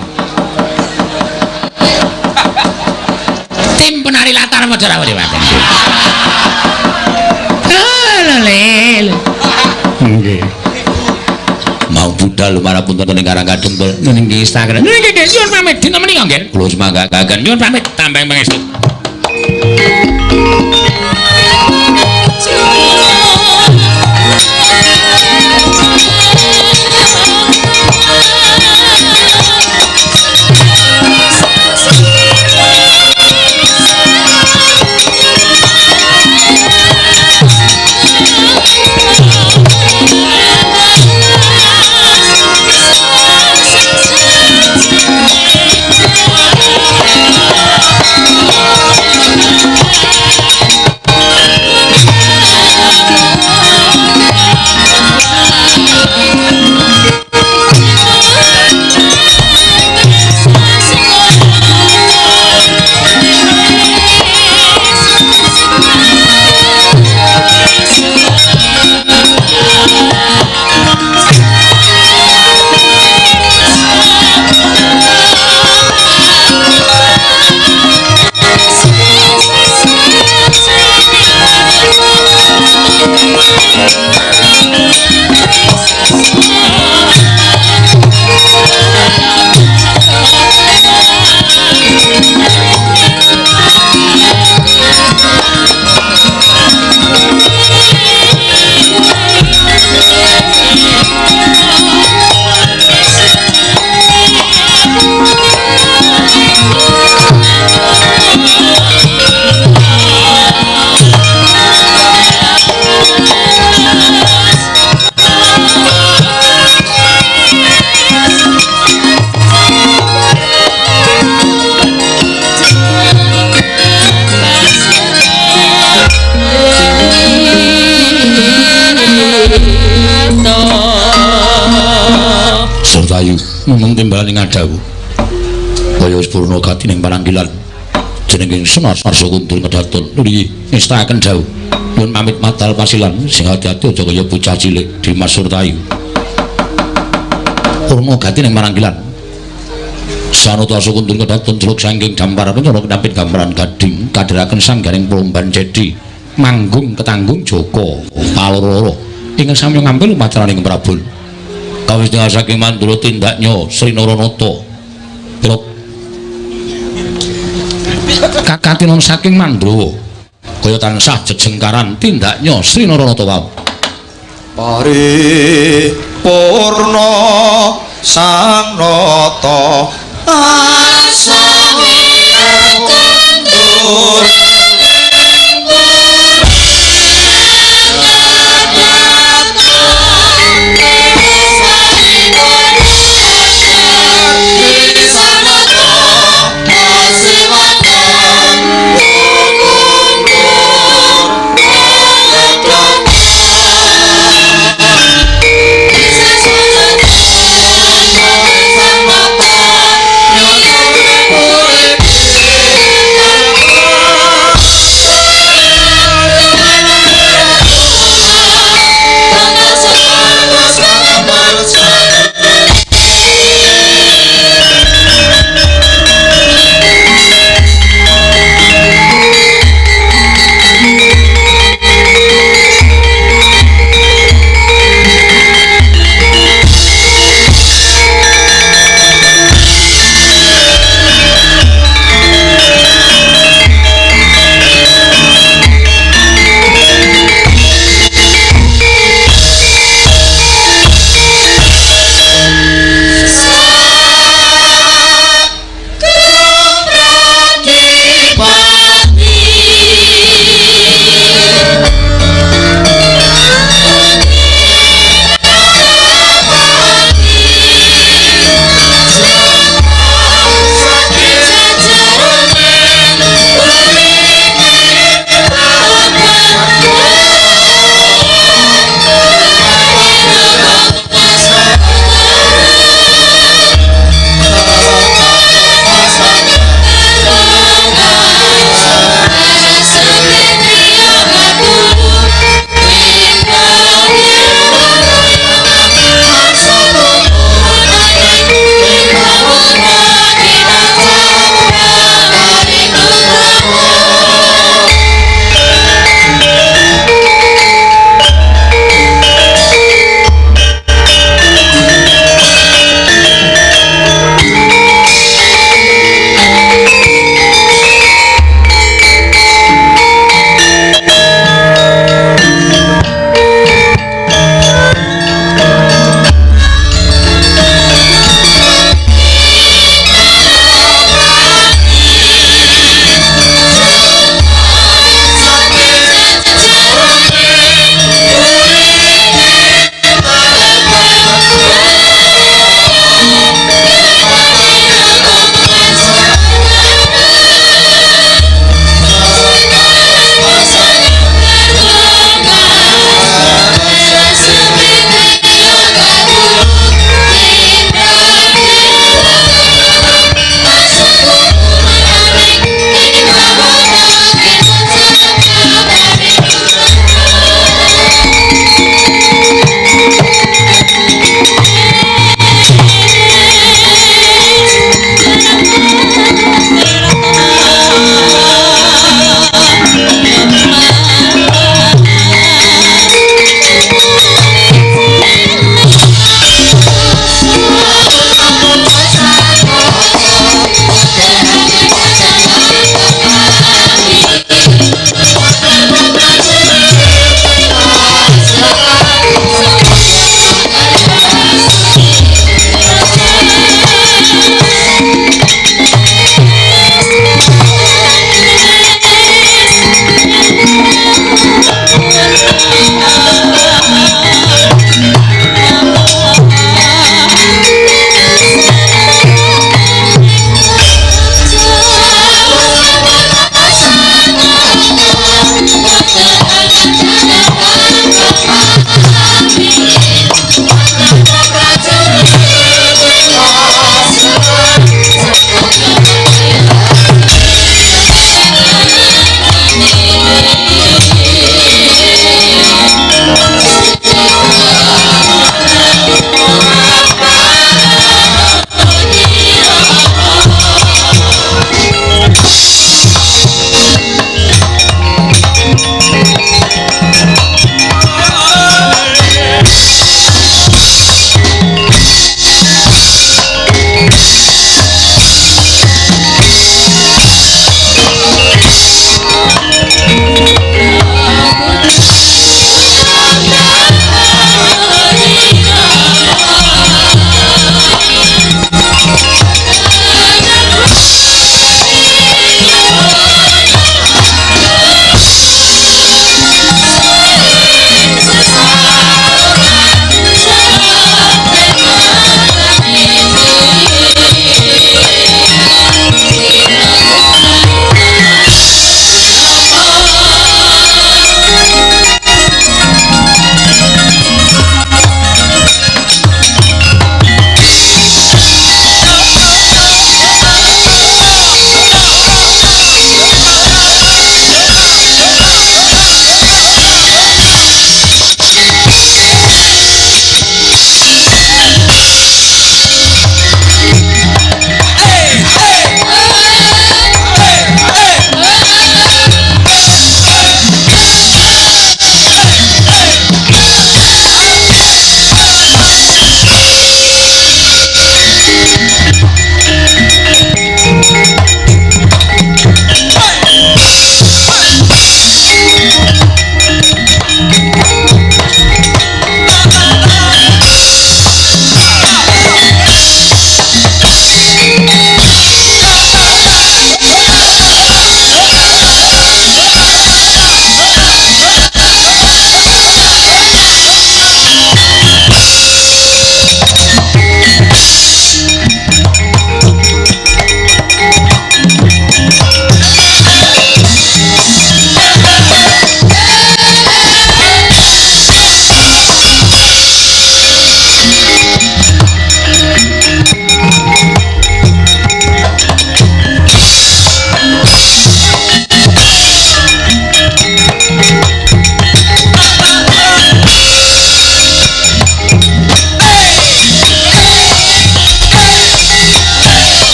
Tim penari latar Madura Wadiwaten. Lele. Nggih. Mau budal lumarapun ing Karang Kadempel ning Instagram. Nggih nggih, nyuwun pamit dina menika nggih. Kula semanggaken nyuwun pamit tambah pangestu. Sertayu mung timbalan ing ngadhawuh kaya purna gati ning pananggilan jenenging Semar Kuntul Kedaton nuli ngestaken dawuh nyuwun pamit matal pasilan sing ati-ati aja kaya bocah cilik Dimas Sertayu purna gati ning pananggilan Sanata Kuntul Kedaton jeluk saking damparan cara kedampit gambaran gading kadheraken sanggaring Plomban Cedi manggung ketanggung Joko paloro ingkang sami ngambil umataraning Prabon kawis dengan saking mandura tindaknya Sri Naranata pilot kakatinon saking mandura kaya tansah jejengkaran tindaknya Sri Naranata wae paripurna sang nata asawi kundur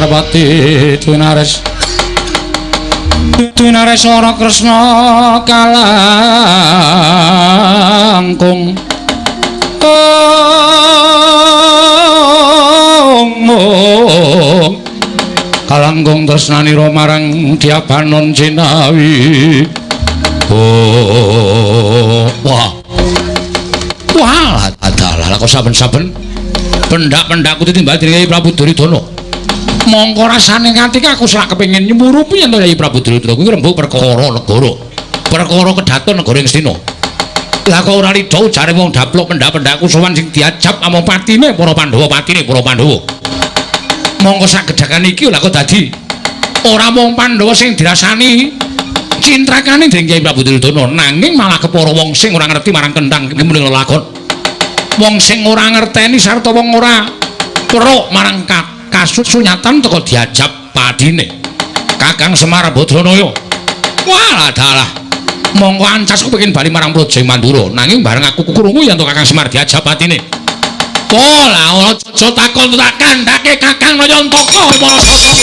Parwati Twinares Wara Kresna kalangkung kalangkung tresnanira marang Diabanon Cinawi. Wah adalah kok saben-saben pendak-pendakku ditimbal dening Kyai Prabu Duryudana. Mongko rasane nganti aku sak kepengin nyumurupi yen Kyai Prabu Duryudana kuwi rembug perkara negara. Perkara kedaton negara Ngastina. Lah kok ora lido jare wong daplok pendak-pendakku sowan sing diajab amung patine para Pandhawa, patine para Pandhawa. Mongko sak gedhakan iki lha kok dadi ora mung Pandhawa sing dirasani cintrakane dening Kyai Prabu Duryudana, nanging malah kepara wong sing ora ngerti marang kendhang muni lakon. Wong sing ora ngerteni sarta wong ora weruh marang kasunyatan teka diajab padine Kakang Semar Badranaya. Wah dalah mongko ancas kepengin bali marang Praja Mandura, nanging bareng aku krungu yen Kakang Semar diajab padine. Pola aja takon tak kandhake Kakang Nayantaka para sastra.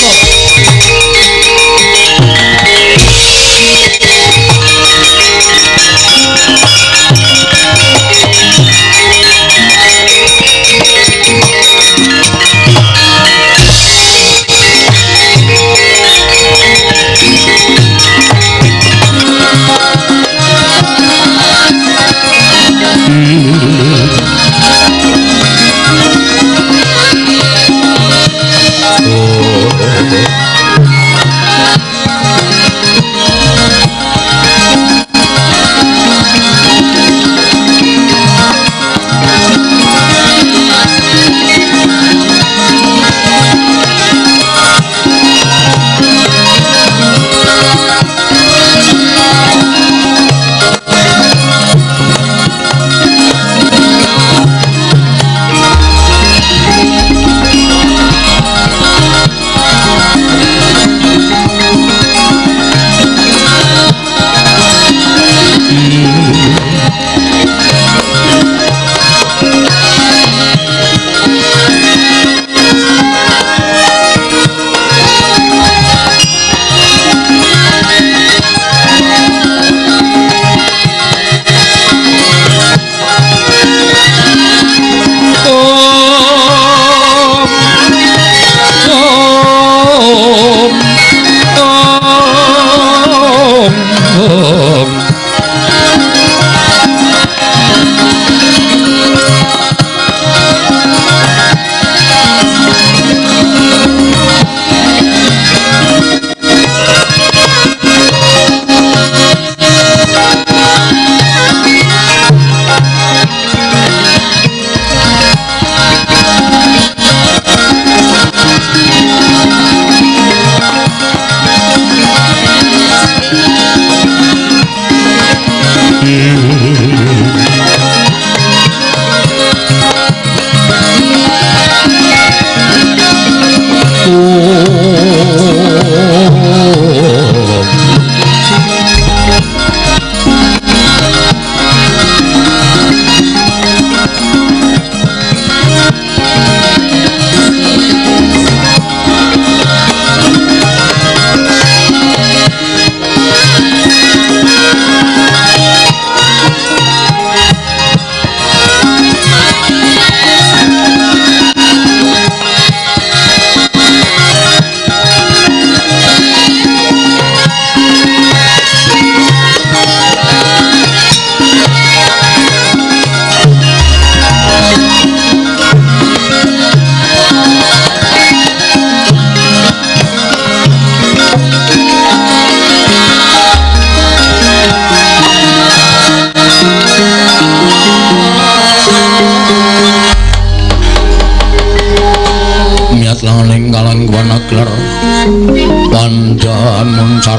Pandaan muncar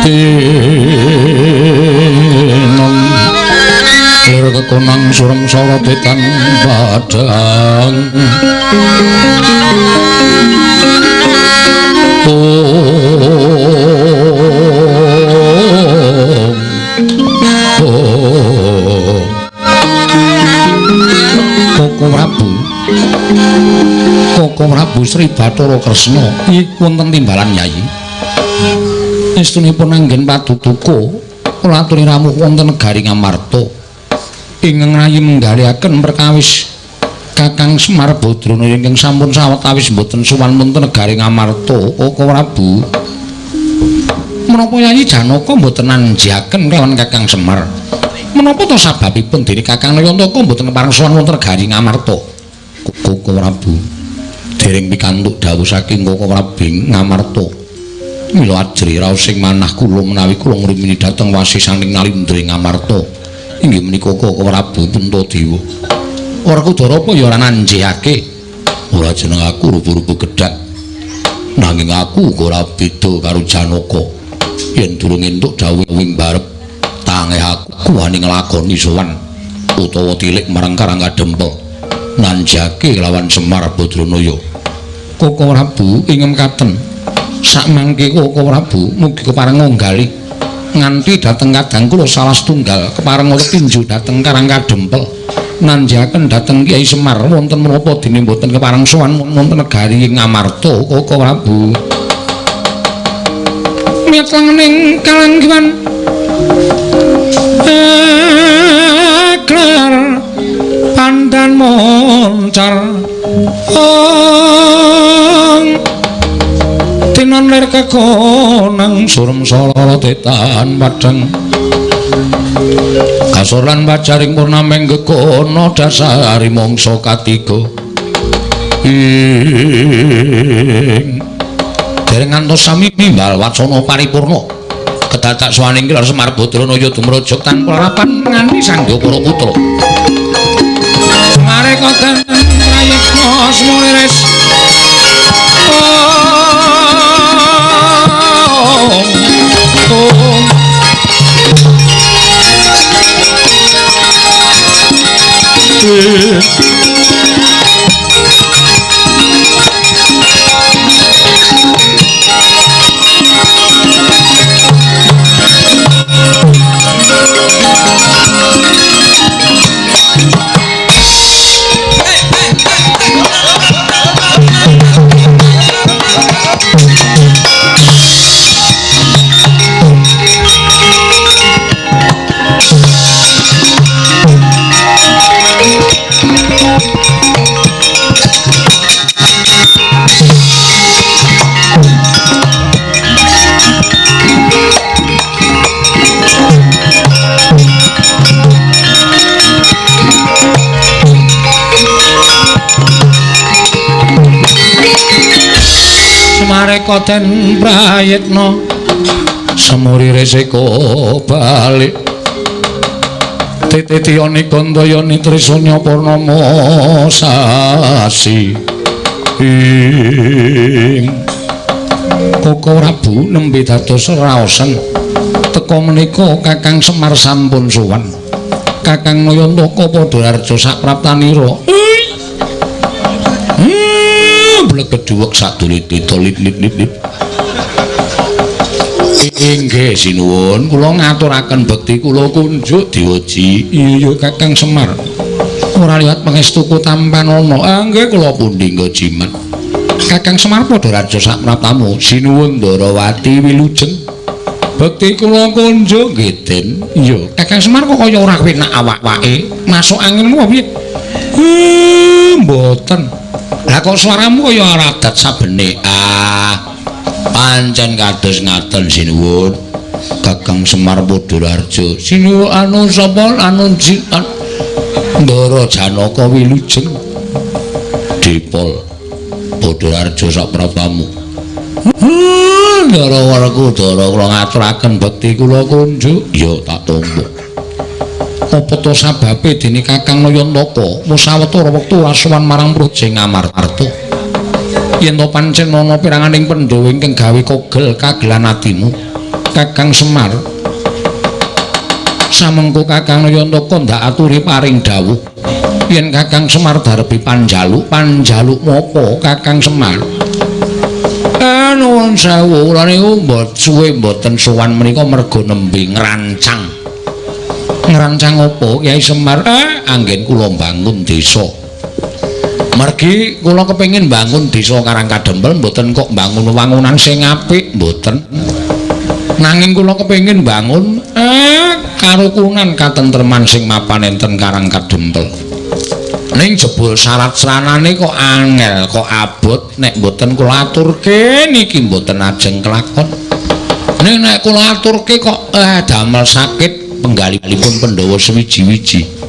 tinon lir kekonang surem sorotetan padang Koko Prabu Sri Bathara Kresna nggih wonten timbalan Yayi estunipun anggen paduka kula aturi rawuh wonten negari Ngamarta ingkang rayi menggaliaken perkawis Kakang Semar Badrana ingkang sampun sawetawis mboten sowan wonten negari Ngamarta Koko Prabu menapa Yayi Janaka mboten nanjiaken kelawan Kakang Semar menapa to sababipun dene Kakang Nayantaka mboten kepareng sowan wonten negari Ngamarta Koko Prabu dereng pikantuk dawuh saking Koko Prabu Ngamarta mila ajri raos sing manah kula menawi kula ngrimini dhateng wasisaning Nalindra Ngamarta inggih menika Koko Prabu Puntadewa ora kudara apa ya ora nanjihake ora jeneng aku rupa-rupa gedhak nanging aku ora beda karo Janaka yen durung entuk dawuh wing barep tangeh aku wani nglakoni sowan utawa tilik marang Karangga Dempel nanjake lawan Semar Badranaya Koko Prabu ingem katen sak mangke Koko Prabu mugi kepareng nggali nganti dhateng kadang kula salah setunggal kepareng tinju dhateng Karangga Dempel nanjaken dhateng Kyai Semar wonten menapa dene mboten kepareng sowan wonten negari Ngamarta Koko Prabu mitlangening kalanggiwan klar pandan moncar tinon lir kekonang surem soloro tetan padang kasoran bajaring purnameng gekono dasari mongso katiga dereng ngantos sami nimbal wacana paripurna kedadak swaning Kilar Semar Badranaya dumrujug tanpa harapan nganti sangga para putra mare koten rayekna semuriris koten prayitna semurire seko balik titiyane kandayane trisanya purnama sasi Koko Prabu nembe dados raosan teka menika Kakang Semar sampun sowan Kakang Nayantaka padha arja sapraptanira kedhuwek sadulit-lit inggih sinuwun kula ngaturaken bekti kula kunjuk diwaji iya Kakang Semar ora liwat pangestuku tampan ana nggih kula pundi nggo jimat Kakang Semar padha raja sapratamu sinuwun Ndarawati wilujeng bekti kula kunjuk nggih Den iya Kakang Semar kok kaya ora kepenak awak-awake masuk angin apa piye mboten lah kok suaramu kaya radat sabene pancen kados ngaten sinuwun Kakang Semar Padhararja sinuwun anu sapa anu Ndara Janaka wilujeng Dipol Padhararja sapratamu Ndara Werkudara kula ngaturaken bekti kula kunjuk ya tak tampa apa to sababe dene Kakang Nayantaka musawetara wektu asuhan marang Praja Ngamarta yen to pancen ana piranganing Pandhawa ingkang gawe kogel kagelan atimu Kakang Semar samengko Kakang Nayantaka ndak aturi paring dawuh yen Kakang Semar darepi panjaluk napa Kakang Semar nuwun sewu kula niku suwe mboten sowan menika merga nembe ngerancang apa Kyai Semar anggen kula bangun desa Margi kula kepengin bangun desa Karangkadempel mboten kok bangun wangunan sing apik mboten. Nanging kula kepengin bangun karukunan katentreman sing mapan enten Karangkadempel. Ning jebul syarat sranane kok angel, kok abot nek mboten kula aturke niki mboten ajeng kelakon. Ning nek kula aturke kok damel sakit penggalipun Pandhawa sewiji-wiji.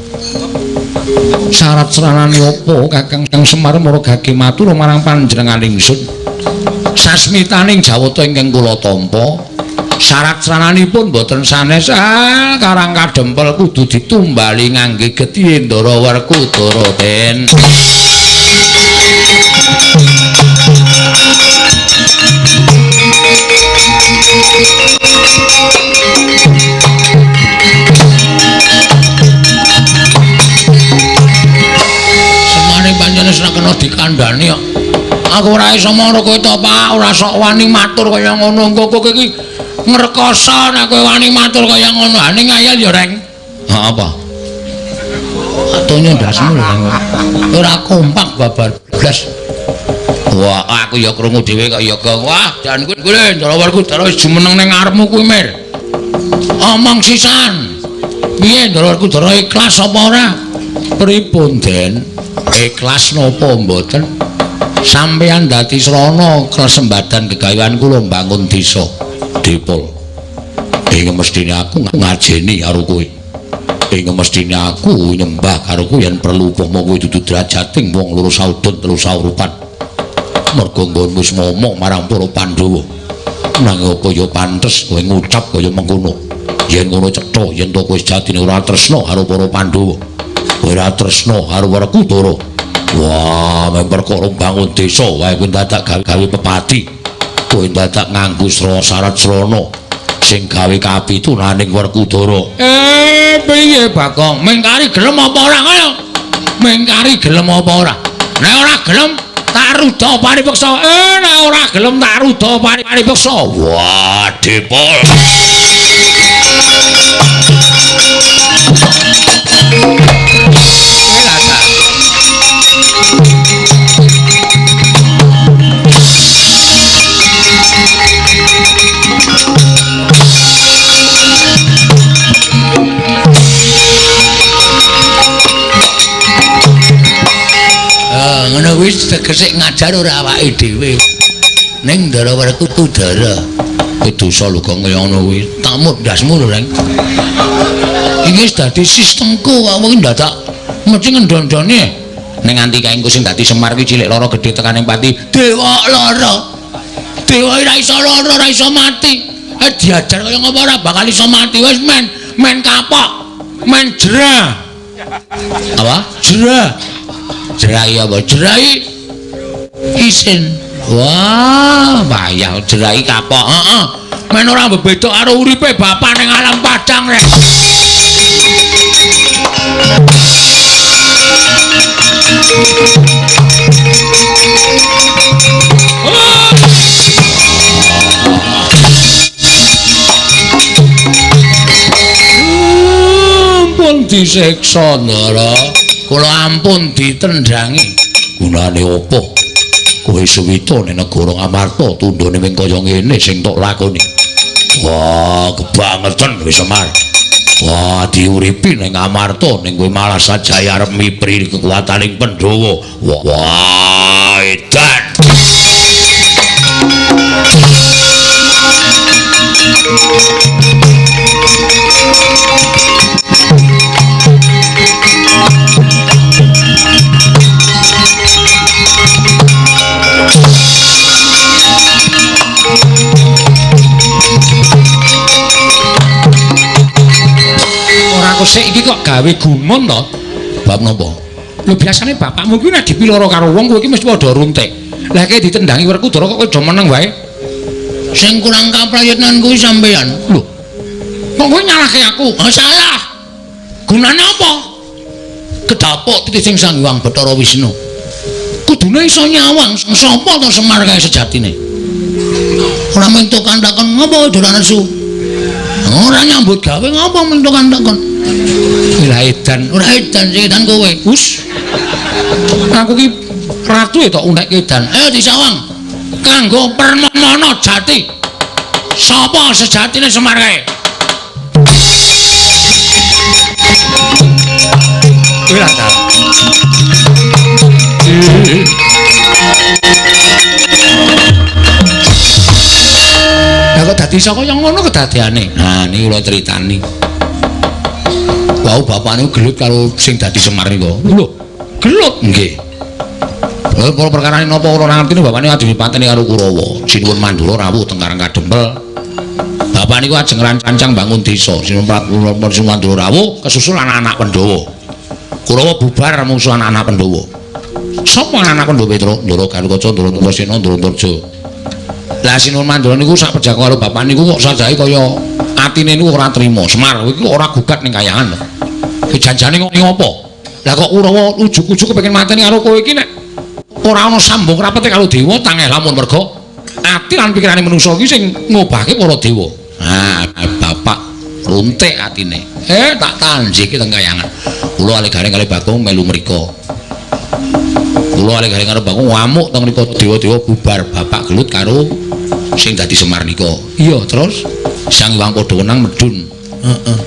Syarat sranane apa Kakang Semar margake matur marang panjenengan ingsun. Sasmitaning Jawata ingkang kula tampa, syarat srananipun boten sanes Karangkadempel kudu ditumbali ngangge Getih Ndara Werkudara den. Panjenengan ora kena dikandhani kok. Aku ora iso mara kowe to, Pak, ora sok wani matur kaya ngono. Engko kowe iki ngrekoso nek kowe wani matur kaya ngono. Ha ning ngayal ya, Reng. Ha apa? Atonya ndasmu lho. Ora kompak babar blas. Wah, aku ya krungu dhewe kok ya gong. Wah, jan kuwi Ndara Werkudara wis jumeneng ning ngarepmu kuwi, Mir. Omong sisan. Piye Ndara Werkudara ikhlas apa ora? Pripun, Den? Ikhlas napa mboten? Sampeyan dadi srana kesembadan gegawean kula mbangun desa Depol. Ing mestine aku ngajeni karo kowe. Ing mestine aku nyembah karo kowe yen perlu upama kowe dudu drajating wong loro saudon telu saurupan. Mergo nggonmu wis ngomong marang para Pandhawa. Nanging apa ya pantes kowe ngucap kaya mengkono. Yen ngono cetha yen to kowe jatine ora tresna karo para Pandhawa. Ora tresna karo Werkudara. Wah, perkara bangun desa wae kowe dadak gawe pepati. Kowe dadak nganggo syarat srana sing gawe kapitunaning Werkudara. Piye Bakong? Mengkari gelem apa ora kaya? Mengkari gelem apa ora? Nek ora gelem tak rudha paripeksa. Nek ora gelem tak rudha paripeksa. Wah, Depol. Ngono wis tegese ngajar ora awake dhewe. Ning Ndara Werkudara. Dosa lho kok kaya ngono kuwi. Tamut ndasmu lho, Reng. Iki wis dadi sistemku kok kuwi dadak mesti ngendondone. Ning nganti kae engko sing dadi Semar kuwi cilik lara gedhe tekaning pati. Dewa lara. Dewa ora iso lara, ora iso mati. Diajar kaya ngapa ora bakal iso mati. Wis men kapok. Men jerah. Apa? Jerah. Jerai apa? Jerai isin. Wah, bayang jerai kapok. Heeh. Men ora bebeda karo uripe bapak ning alam padang rek. Ampun disiksa Ndara. Kula ampun ditendhangi. Gunane apa? Kowe suwita ning negara Amarta tundhone wing kaya ngene sing tok lakoni. Wah, kebangetan wis Semar. Wah, diuripi ning Amarta ning kowe malah sajaya arep mipri kekuataning Pandhawa. Wah, edan. Sik iki kok gawe gumun to? Bab napa? Lho biasane bapakmu kuwi nek dipiloro karo wong kowe iki mesti padha runtik. Lah kaya ditendangi Werkudara kok kowe do meneng wae. Sing kurang kaprayitnan kuwi sampean. Lho. Kok kowe nyalahke aku? Oh, salah. Gunane apa? Kedapuk titik sing Sang Hyang Bathara Wisnu. Kudune iso nyawang sapa to Semar kae sejatine. Ora mentuk kandhaken ngapa dolan nesu. Ora nyambut gawe ngapa mentuk kandhaken. Ora edan sedan kowe. Us. Aku ki ratu tok unekke edan. Ayo disawang. Kanggo permono jati. Sapa sejatine Semar kae? Kuwi lah ta. Lah kok dadi saka yang ngono kedadiane. Nah niki kula critani. Wau bapakne gelut karo sing dadi Semar niku. Lho, gelut nggih. Lha perkarane napa ora ngerti bapakne adipateni karo Kurawa. Sinuwun mandura rawuh teng Karang Kadempel. Bapak niku ajeng rancang bangun desa. Sinuwun mandura rawuh kesusul anak-anak Pandhawa. Kurawa bubar mungsuh anak-anak Pandhawa. Sapa anak Pandhawa Petra? Ndara Garukaca, Ndara Tuntasena, Ndara Antarja. Lah Sinuwun Mandura niku sak pejago karo bapak niku kok sajahe kaya atine niku ora trima. Semar iki ora gugat ning kayangan lho. Ki janjane kok ngopo? Lah kok Kurawa ujug-ujug kepengin mateni karo kowe iki nek ora ana sambung rapete karo dewa tangeh lamun merga ati lan pikirane manungsa iki sing ngobahke para dewa. Nah, bapak runtik atine. Tak tanjike teng kayangan. Kula alegane kali Bagong melu mriko. Kula alegane karo Bagong ngamuk teng mriko dewa-dewa bubar. Bapak gelut karo sing dadi Semar nika. Iya, terus Sang Hyang padha wenang medun. Heeh.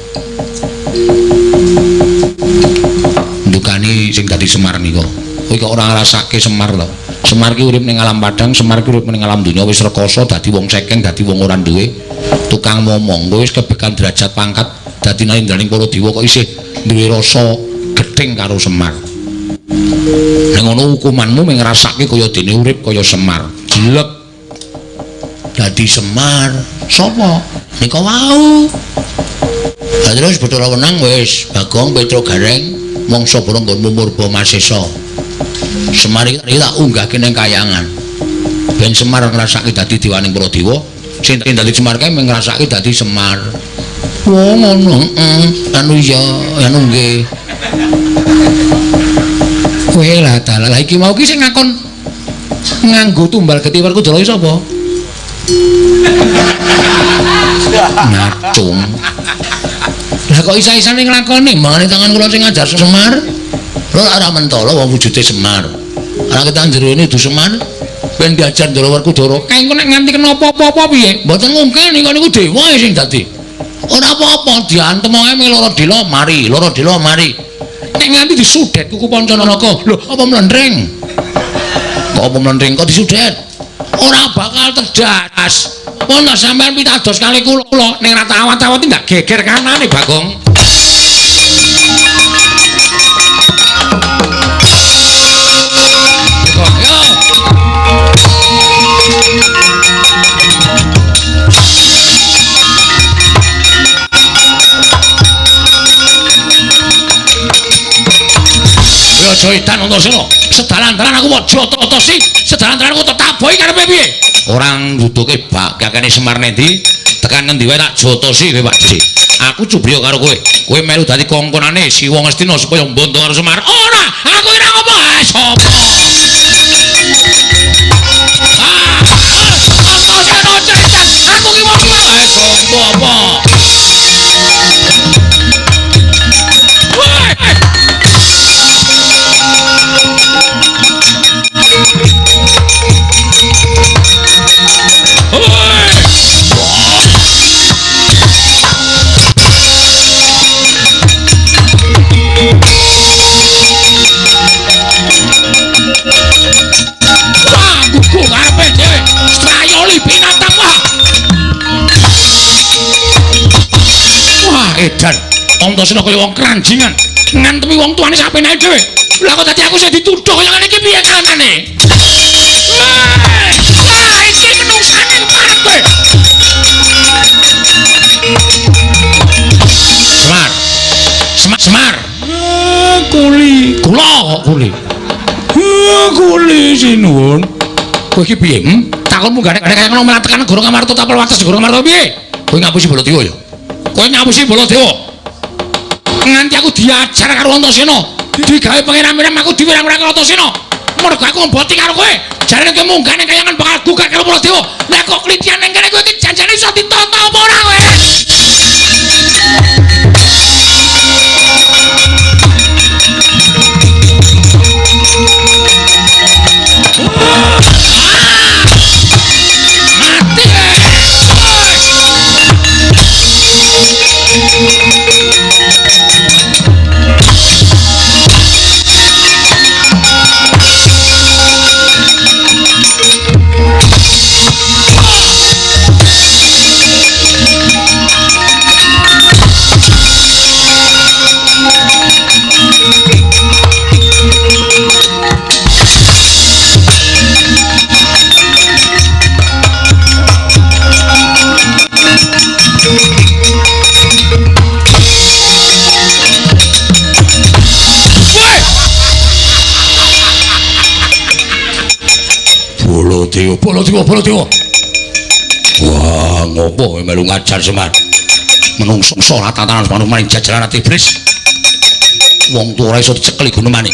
Ndukani sing dadi Semar nika. Kowe kok ora ngrasake Semar to. Semar ki urip ning alam padang, Semar ki urip ning alam donya wis rekoso dadi wong sekeng, dadi wong ora duwe tukang momong. Kowe wis kebekan derajat pangkat dadi nalindhaning para dewa kok isih duwe rasa gething karo Semar. Nek ngono hukumanmu mung ngrasake kaya dene urip kaya Semar. Jelek. Dadi Semar. Sapa? Nika wau. Lah terus Bathara Wenang wis Bagong Petra Gareng mangsa bara nggonmu Murba Masesa. Semar iki tak unggahke ning kayangan. Ben Semar ngrasake dadi diwaning para dewa, sing dadi Semar kae mung ngrasake dadi Semar. Wah ngono, anu iya, anu nggih. Kowe lah dalah iki mau ki sing ngakon nganggo tumbal Getiwer Kudara sapa? Ngacung. Lah kok isa-isane nglakoni mangane tangan kula sing ngajar Semar. Ora ora mentala wong wujude Semar. Ora ketan jerone du Semar. Ben diajar Ndara Werkudara. Kae engko nek nganti kena apa-apa piye? Mboten mungkin niku dewa sing dadi. Ora apa-apa diantem wae loro dela mari, loro dela mari. Nek nganti disudet kuku Pancanaraka. Lho, apa mlendring? Kok apa mlendring kok disudet? Ora bakal terdas. Pun sampean pitados kali kula ning rata awat-awat ndak geger kanane Bagong. Joitan Antasena sedalan-dalan aku waja totosi sedalan-dalan aku tak tabohi karepe piye ora ngduduke bakakane Semar nendi tekan ngendi wae tak jotosi kowe Pakji aku cubriya karo kowe melu dadi kongkonane Siwa Ngastina supaya mbondo karo Semar ora aku ora ngopo sapa Antasena cerita aku ki wong sapa apa edan Antasena kaya wong kranjingan ngantemi wong tuane sapene dhewe lha kok dadi aku sing dituduh kaya ngene iki piye kanane iki menungsane kabeh Semar kuli kula kok kuli kuli sinuwun kowe iki piye takonmu gak nek ngono malah tekan Negara Ngamarta tapel wates Negara Ngamarta piye kowe ngapusi Baladewa ya kowe ngapusi Baladewa nganti aku diajar karo Antasena digawe pangeran-pangeran aku diwirang-wirang karo Antasena mergo aku mboti karo kowe jarene kowe munggah ning kayangan bakal gugat karo Baladewa lah kok klitian ning kene kowe iki janjane iso ditata apa ora kowe Baladewa. Wah, ngopo melu ngajar Semar? Menungso salat tatanan manung maning jajaran ati iblis. Wong tuwa ora iso dicekeli gunung manik.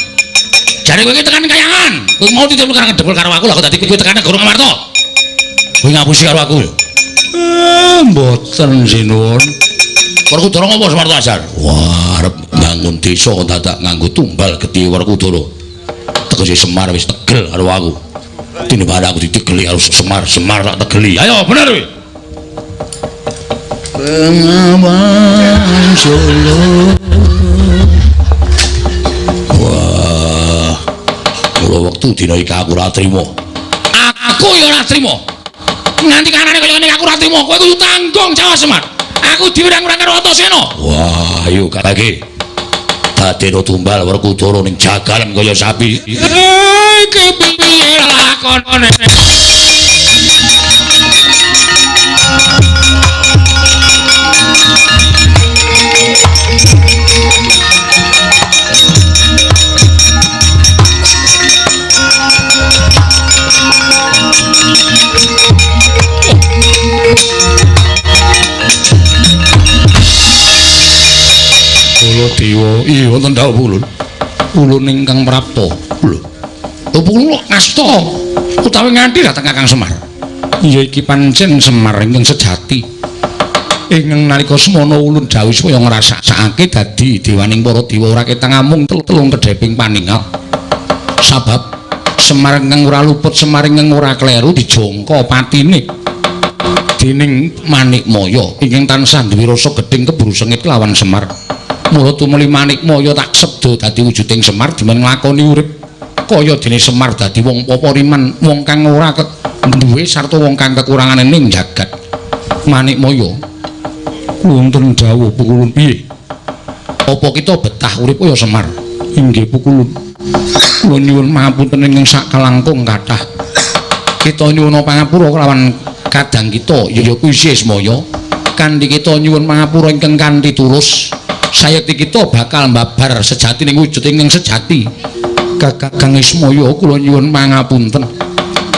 Jare kowe iki tekan kayangan. Kowe mau ditepul karo aku lho, dadi kowe tekan Guru Ngamarta. Kowe ngapusi karo aku. Mboten sinuwun. Werkudara ngopo Semarta ajar? Wah, arep bangun desa kok dadak nganggo tumbal gedhe Werkudara. Tegese Semar wis tegel karo aku. Dinipada aku ditegeli karo Semar tak tegeli. Ayo bener kowe. Bengawan Solo. Wah. Mula wektu dina iki aku ora trima. Aku ya ora trima. Nganti kanane kaya ngene aku ora trima. Kowe kudu tanggung jawab Semar. Aku diurang-urang karo Antasena. Wah, ayo kakek. Dadeno tumbal Werkudara ning jagalan kaya sapi. Iki piye lakonane? Baladewa, iya wonten dawuh ulun. Ulun ingkang prapta. Lho. Ulun ngasta utawi nganti dhateng Kakang Semar. Iya iki pancen Semar ingkang sejati. Ingkang nalika semana ulun dawuh supaya ngrasakake dadi dewaning para dewa ora ketang amung telung kedheping paningal. Sabab Semar ingkang ora luput, Semar ingkang ora kleru dijangka patine dening Manikmaya ingkang tansah duwe rasa gedhing keburu sengit lawan Semar. Mula tumeli Manikmaya tak sebda dadi wujuding Semar dimen nglakoni urip kaya dene Semar dadi wong papariman, wong kang ora duwe sarta wong kang kekurangane ning jagat. Manikmaya wonten dawuh pukulun piye? Apa kita betah urip kaya Semar? Inggih pukulun. Kula nyuwun pangapunten ingkang sakalangkung kathah. Kita nyuwun pangapura kelawan kadang kita ya kuwi Sismaya. Kanthi kita nyuwun pangapura ingkang kanthi tulus. Sayekti kita bakal mbabar sejati ning wujud ingkang sejati. Kakang Ismaya kula nyuwun pangapunten.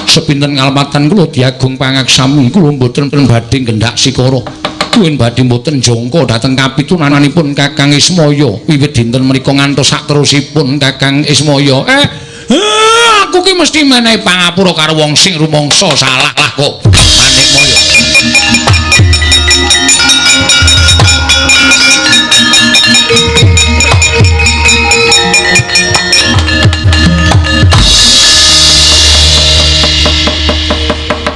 Sepinten ngalematan kula diagung pangaksami kula mboten badhe gendhak sikara. Kuwi badhe mboten jangka dhateng kapitunananipun Kakang Ismaya wiwit dinten menika ngantos sakterusipun Kakang Ismaya. Aku ki mesti menehi pangapura karo wong sing rumangsa salah lah kok. Manikmaya.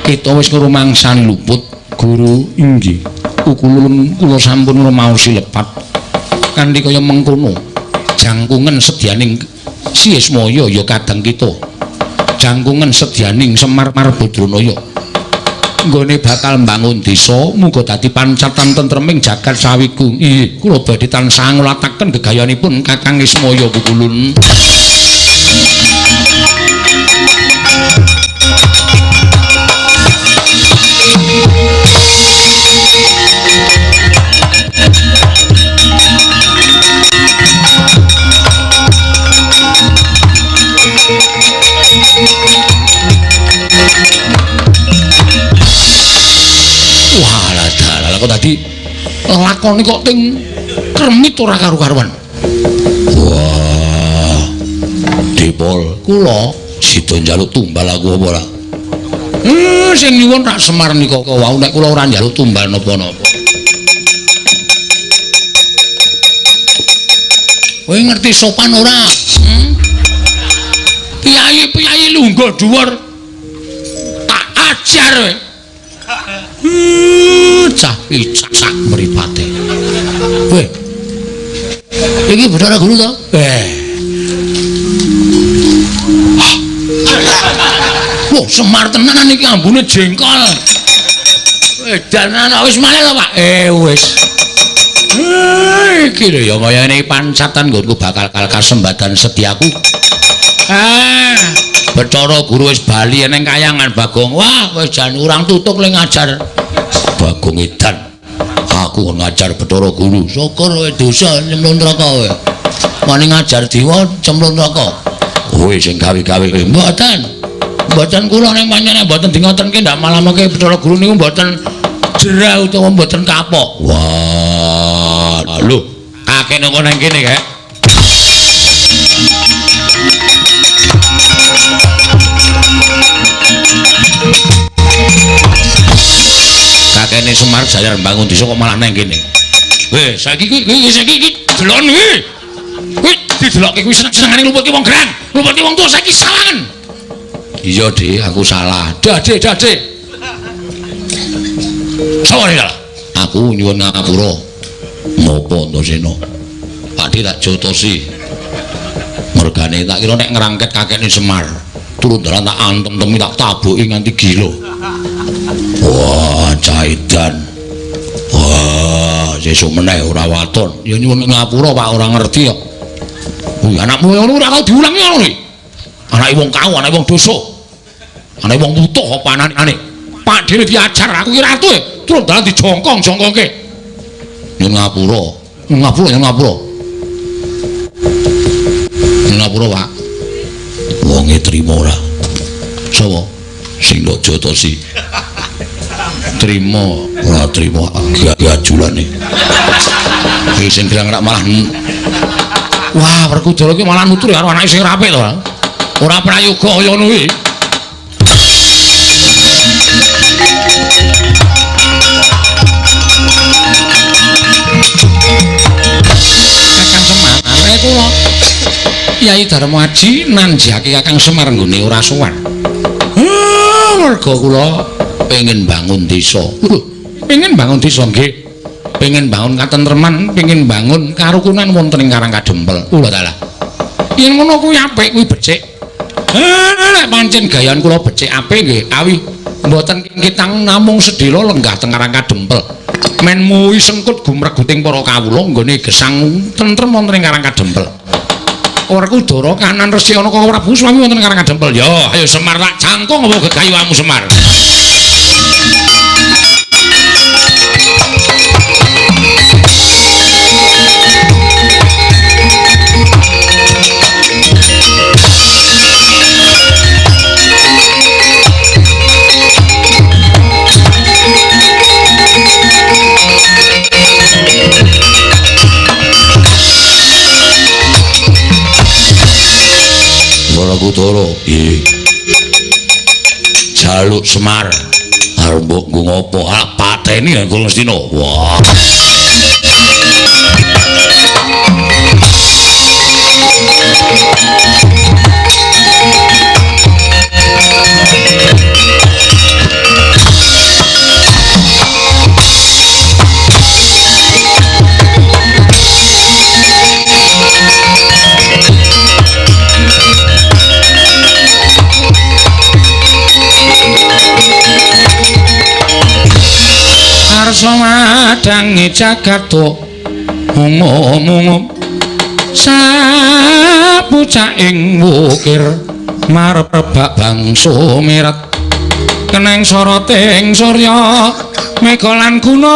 Kita wis ngrumangsan luput Guru inggih. Ukulun kula sampun rumaosi lepat. Kanthi kaya mengkono jangkungan sedyaning Sismaya ya kadang kita. Jangkungan sedyaning Semar Marbodronaya. Nggone bakal mbangun desa muga dadi pancatan tentreming jagat sawiku. Nggih, kula badhe tansah ngulataken gegayanipun Kakang Ismaya Ukulun. Walah dalah kok tadi lakone kok ting kremit ora karu-karuan. Wah. Dipol, kula sida njaluk tumbal aku apa ora? Sing nyuwun tak Semar nika wau nek kula ora njaluk tumbal napa-napa. Kowe ngerti sopan ora? Piyayi lungguh dhuwur. Tak ajar kowe. Cah sak mripate. Weh. Iki Bathara Guru to? Wah, Semar tenanan iki ambune jengkol. Edan wis malih to, Pak? Wis. Iki lho ya kayane pancatan nggonku bakal kasembatan setiaku. Bathara Guru wis bali ning kayangan Bagong. Wah, wis jan urang tutuk le ngajar. Bagong edan. Aku ngajar Bathara Guru. Syukur kowe dosa nyemplung neraka kowe. Mane ngajar dewa cemplung neraka. Kowe sing gawe-gawe mboten. Mboten kula nek pancene mboten dingotenke ndak malamake Bathara Guru niku mboten jerah utawa mboten kapok. Wah, lho, kakek nang nang kene kae. Kakene Semar Jayar bangun desa kok malah nang kene. Weh, saiki iki delon iki. Kuwi didelokke kuwi seneng-senengane nglumputke wong gerang, nglumputke wong tuwa saiki salangan. Iya, Dik, aku salah. Dade. Sorry lah. Aku nyuwun ngapura. Ngopo Antasena? Pakde tak jotosi. Mergane tak kira nek ngrangket kakekne Semar. Turun dalan tak antem-temi tak tabuki nganti gila. Wah, caidan. Wah, sesuk meneh ora waton. Ya nyuwun ngapura Pak, ora ngerti kok. Kuwi anakmu ngono ora tau diulangi ngono iki. Anake wong kau, anake wong dosa. Anake wong butuh apa anake? Pak dhewe diajar aku ki ratu e. Turun dalan dijongkong-jongkongke. Nyuwun ngapura. Nyuwun ngapura, Pak. Wonge trima ora? Sapa? Sing ndok jotosi. Trima ora trima gajulane. Iki sing bilang rak malah wah, Werkudara ki malah nutur karo anake sing rapik to. Ora prayoga kaya ngono kuwi. Kakang Semar, arek kula Kyai Darmaji nanjake Kakang Semar nggone ora sowan. Merga kula pengin bangun desa. Pengin bangun desa nggih. Pengin bangun katentreman, pengin bangun karukunan wonten ing Karang Kadempel. Kula dalah. Yen ngono kuwi apik, kuwi becik. Nek pancen gayan kula becik apik nggih, awi mboten kitang namung sedhela lenggah teng Karang Kadempel. Men muwi sengkut gumreguting para kawula nggone gesang tentrem wonten ing Karang Kadempel. Werkudara kanan Resi Anaka Prabu Swami wonten Karang Kadempel. Yo, ayo Semar tak cangkong apa gegayuhanmu Semar. Werkudara, nggih. Jaluk Semar. Arep mbok nggo ngopo? Ah pateni Angkul Ngastina. Wah. Arsa madange jagato mungum sapucaking wukir marebak bangsa miret keneng soroting surya mega lan gunung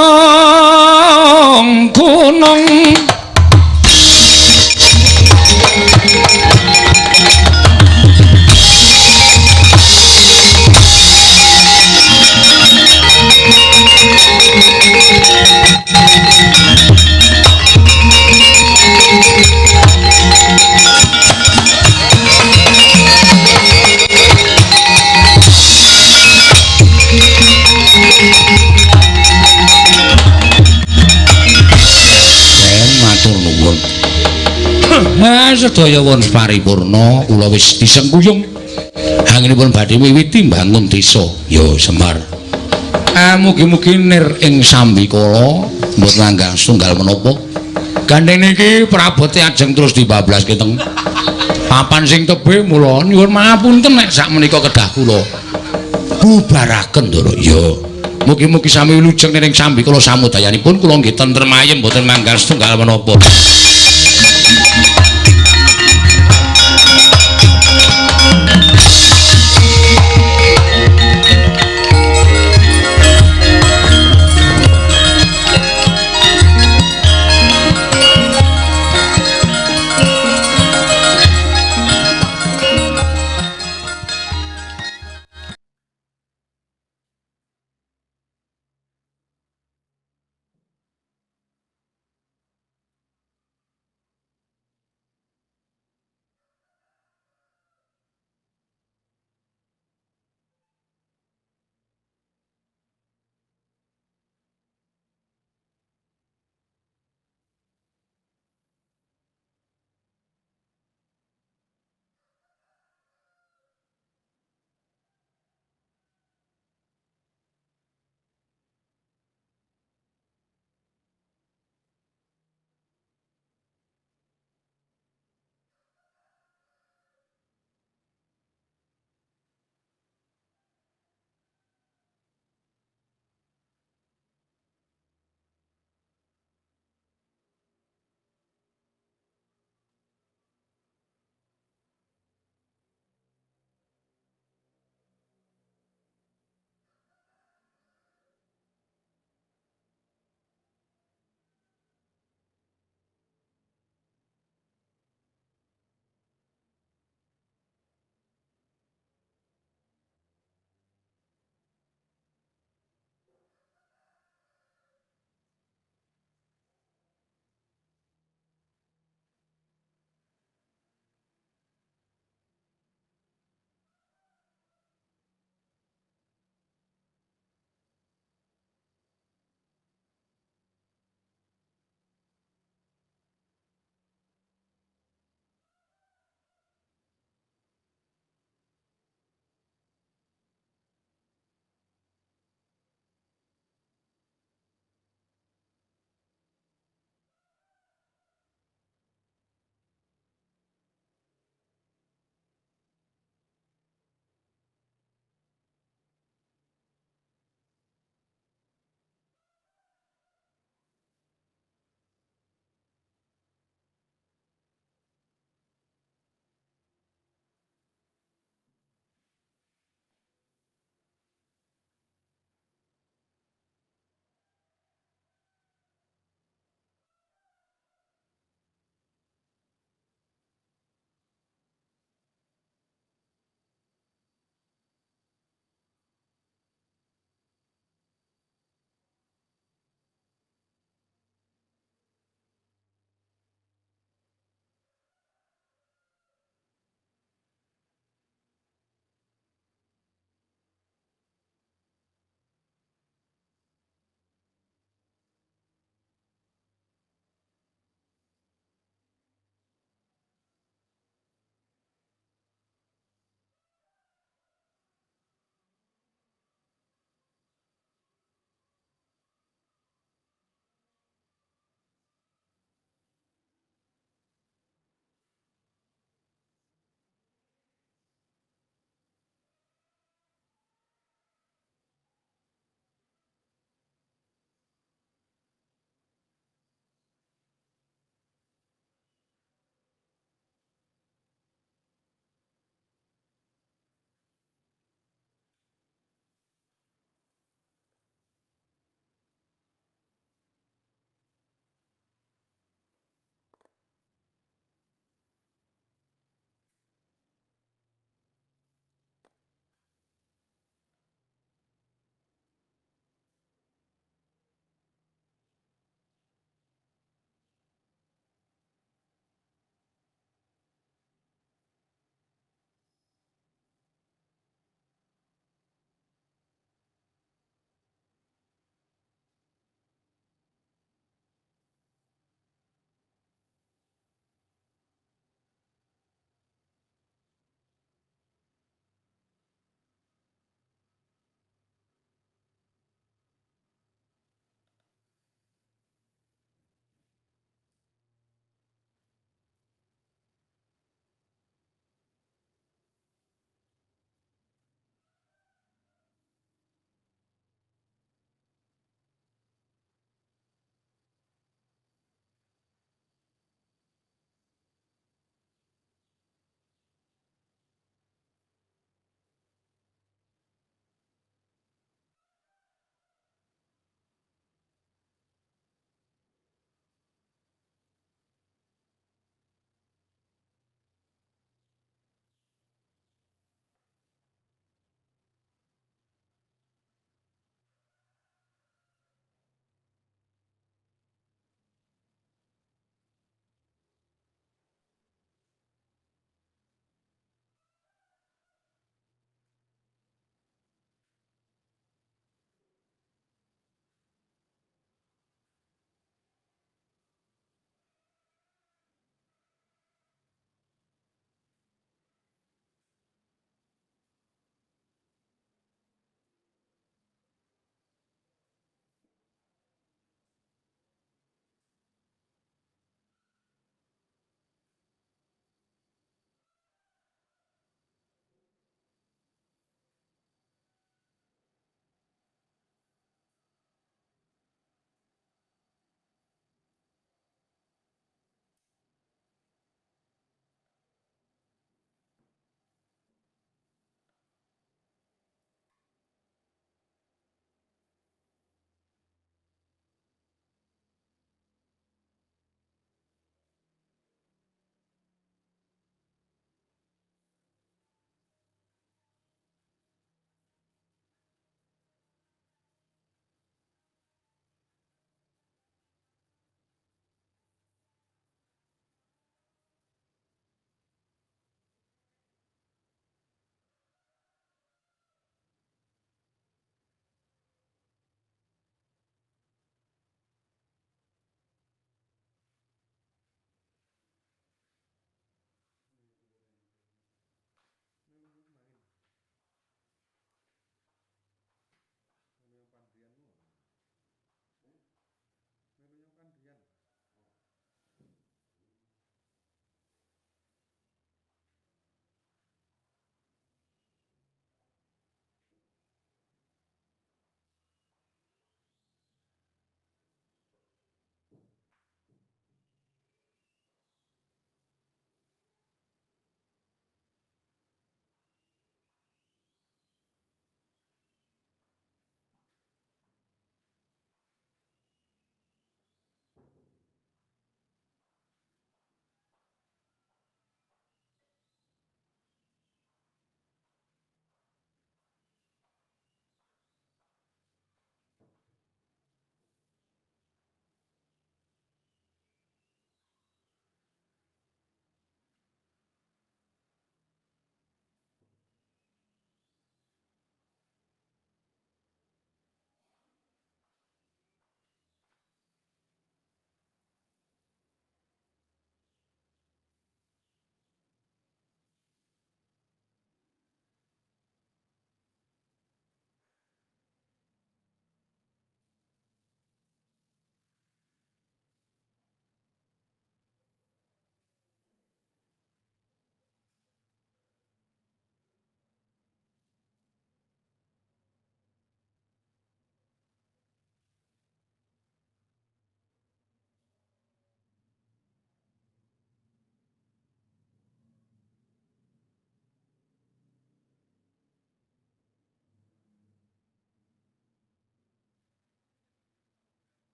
sedaya won paripurna kula wis disengkuyung anginipun badhe miwiti mbangun desa ya Semar. Mugi-mugi nir ing sambikala mboten langgang setunggal menapa gandeng niki prabote ajeng terus dibablaske teng papan sing tebih mula nyuwun pangapunten nek sak menika kedah kula bubaraken Ndara. Ya mugi-mugi sami wilujeng ning sambikala samudayanipun kula nggih tentrem ayem mboten manggal setunggal menapa.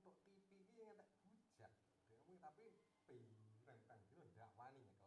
untuk TV ini ngetek bujak. Dia ngomong tapi pirang-pirang dino ndak wani nyekel.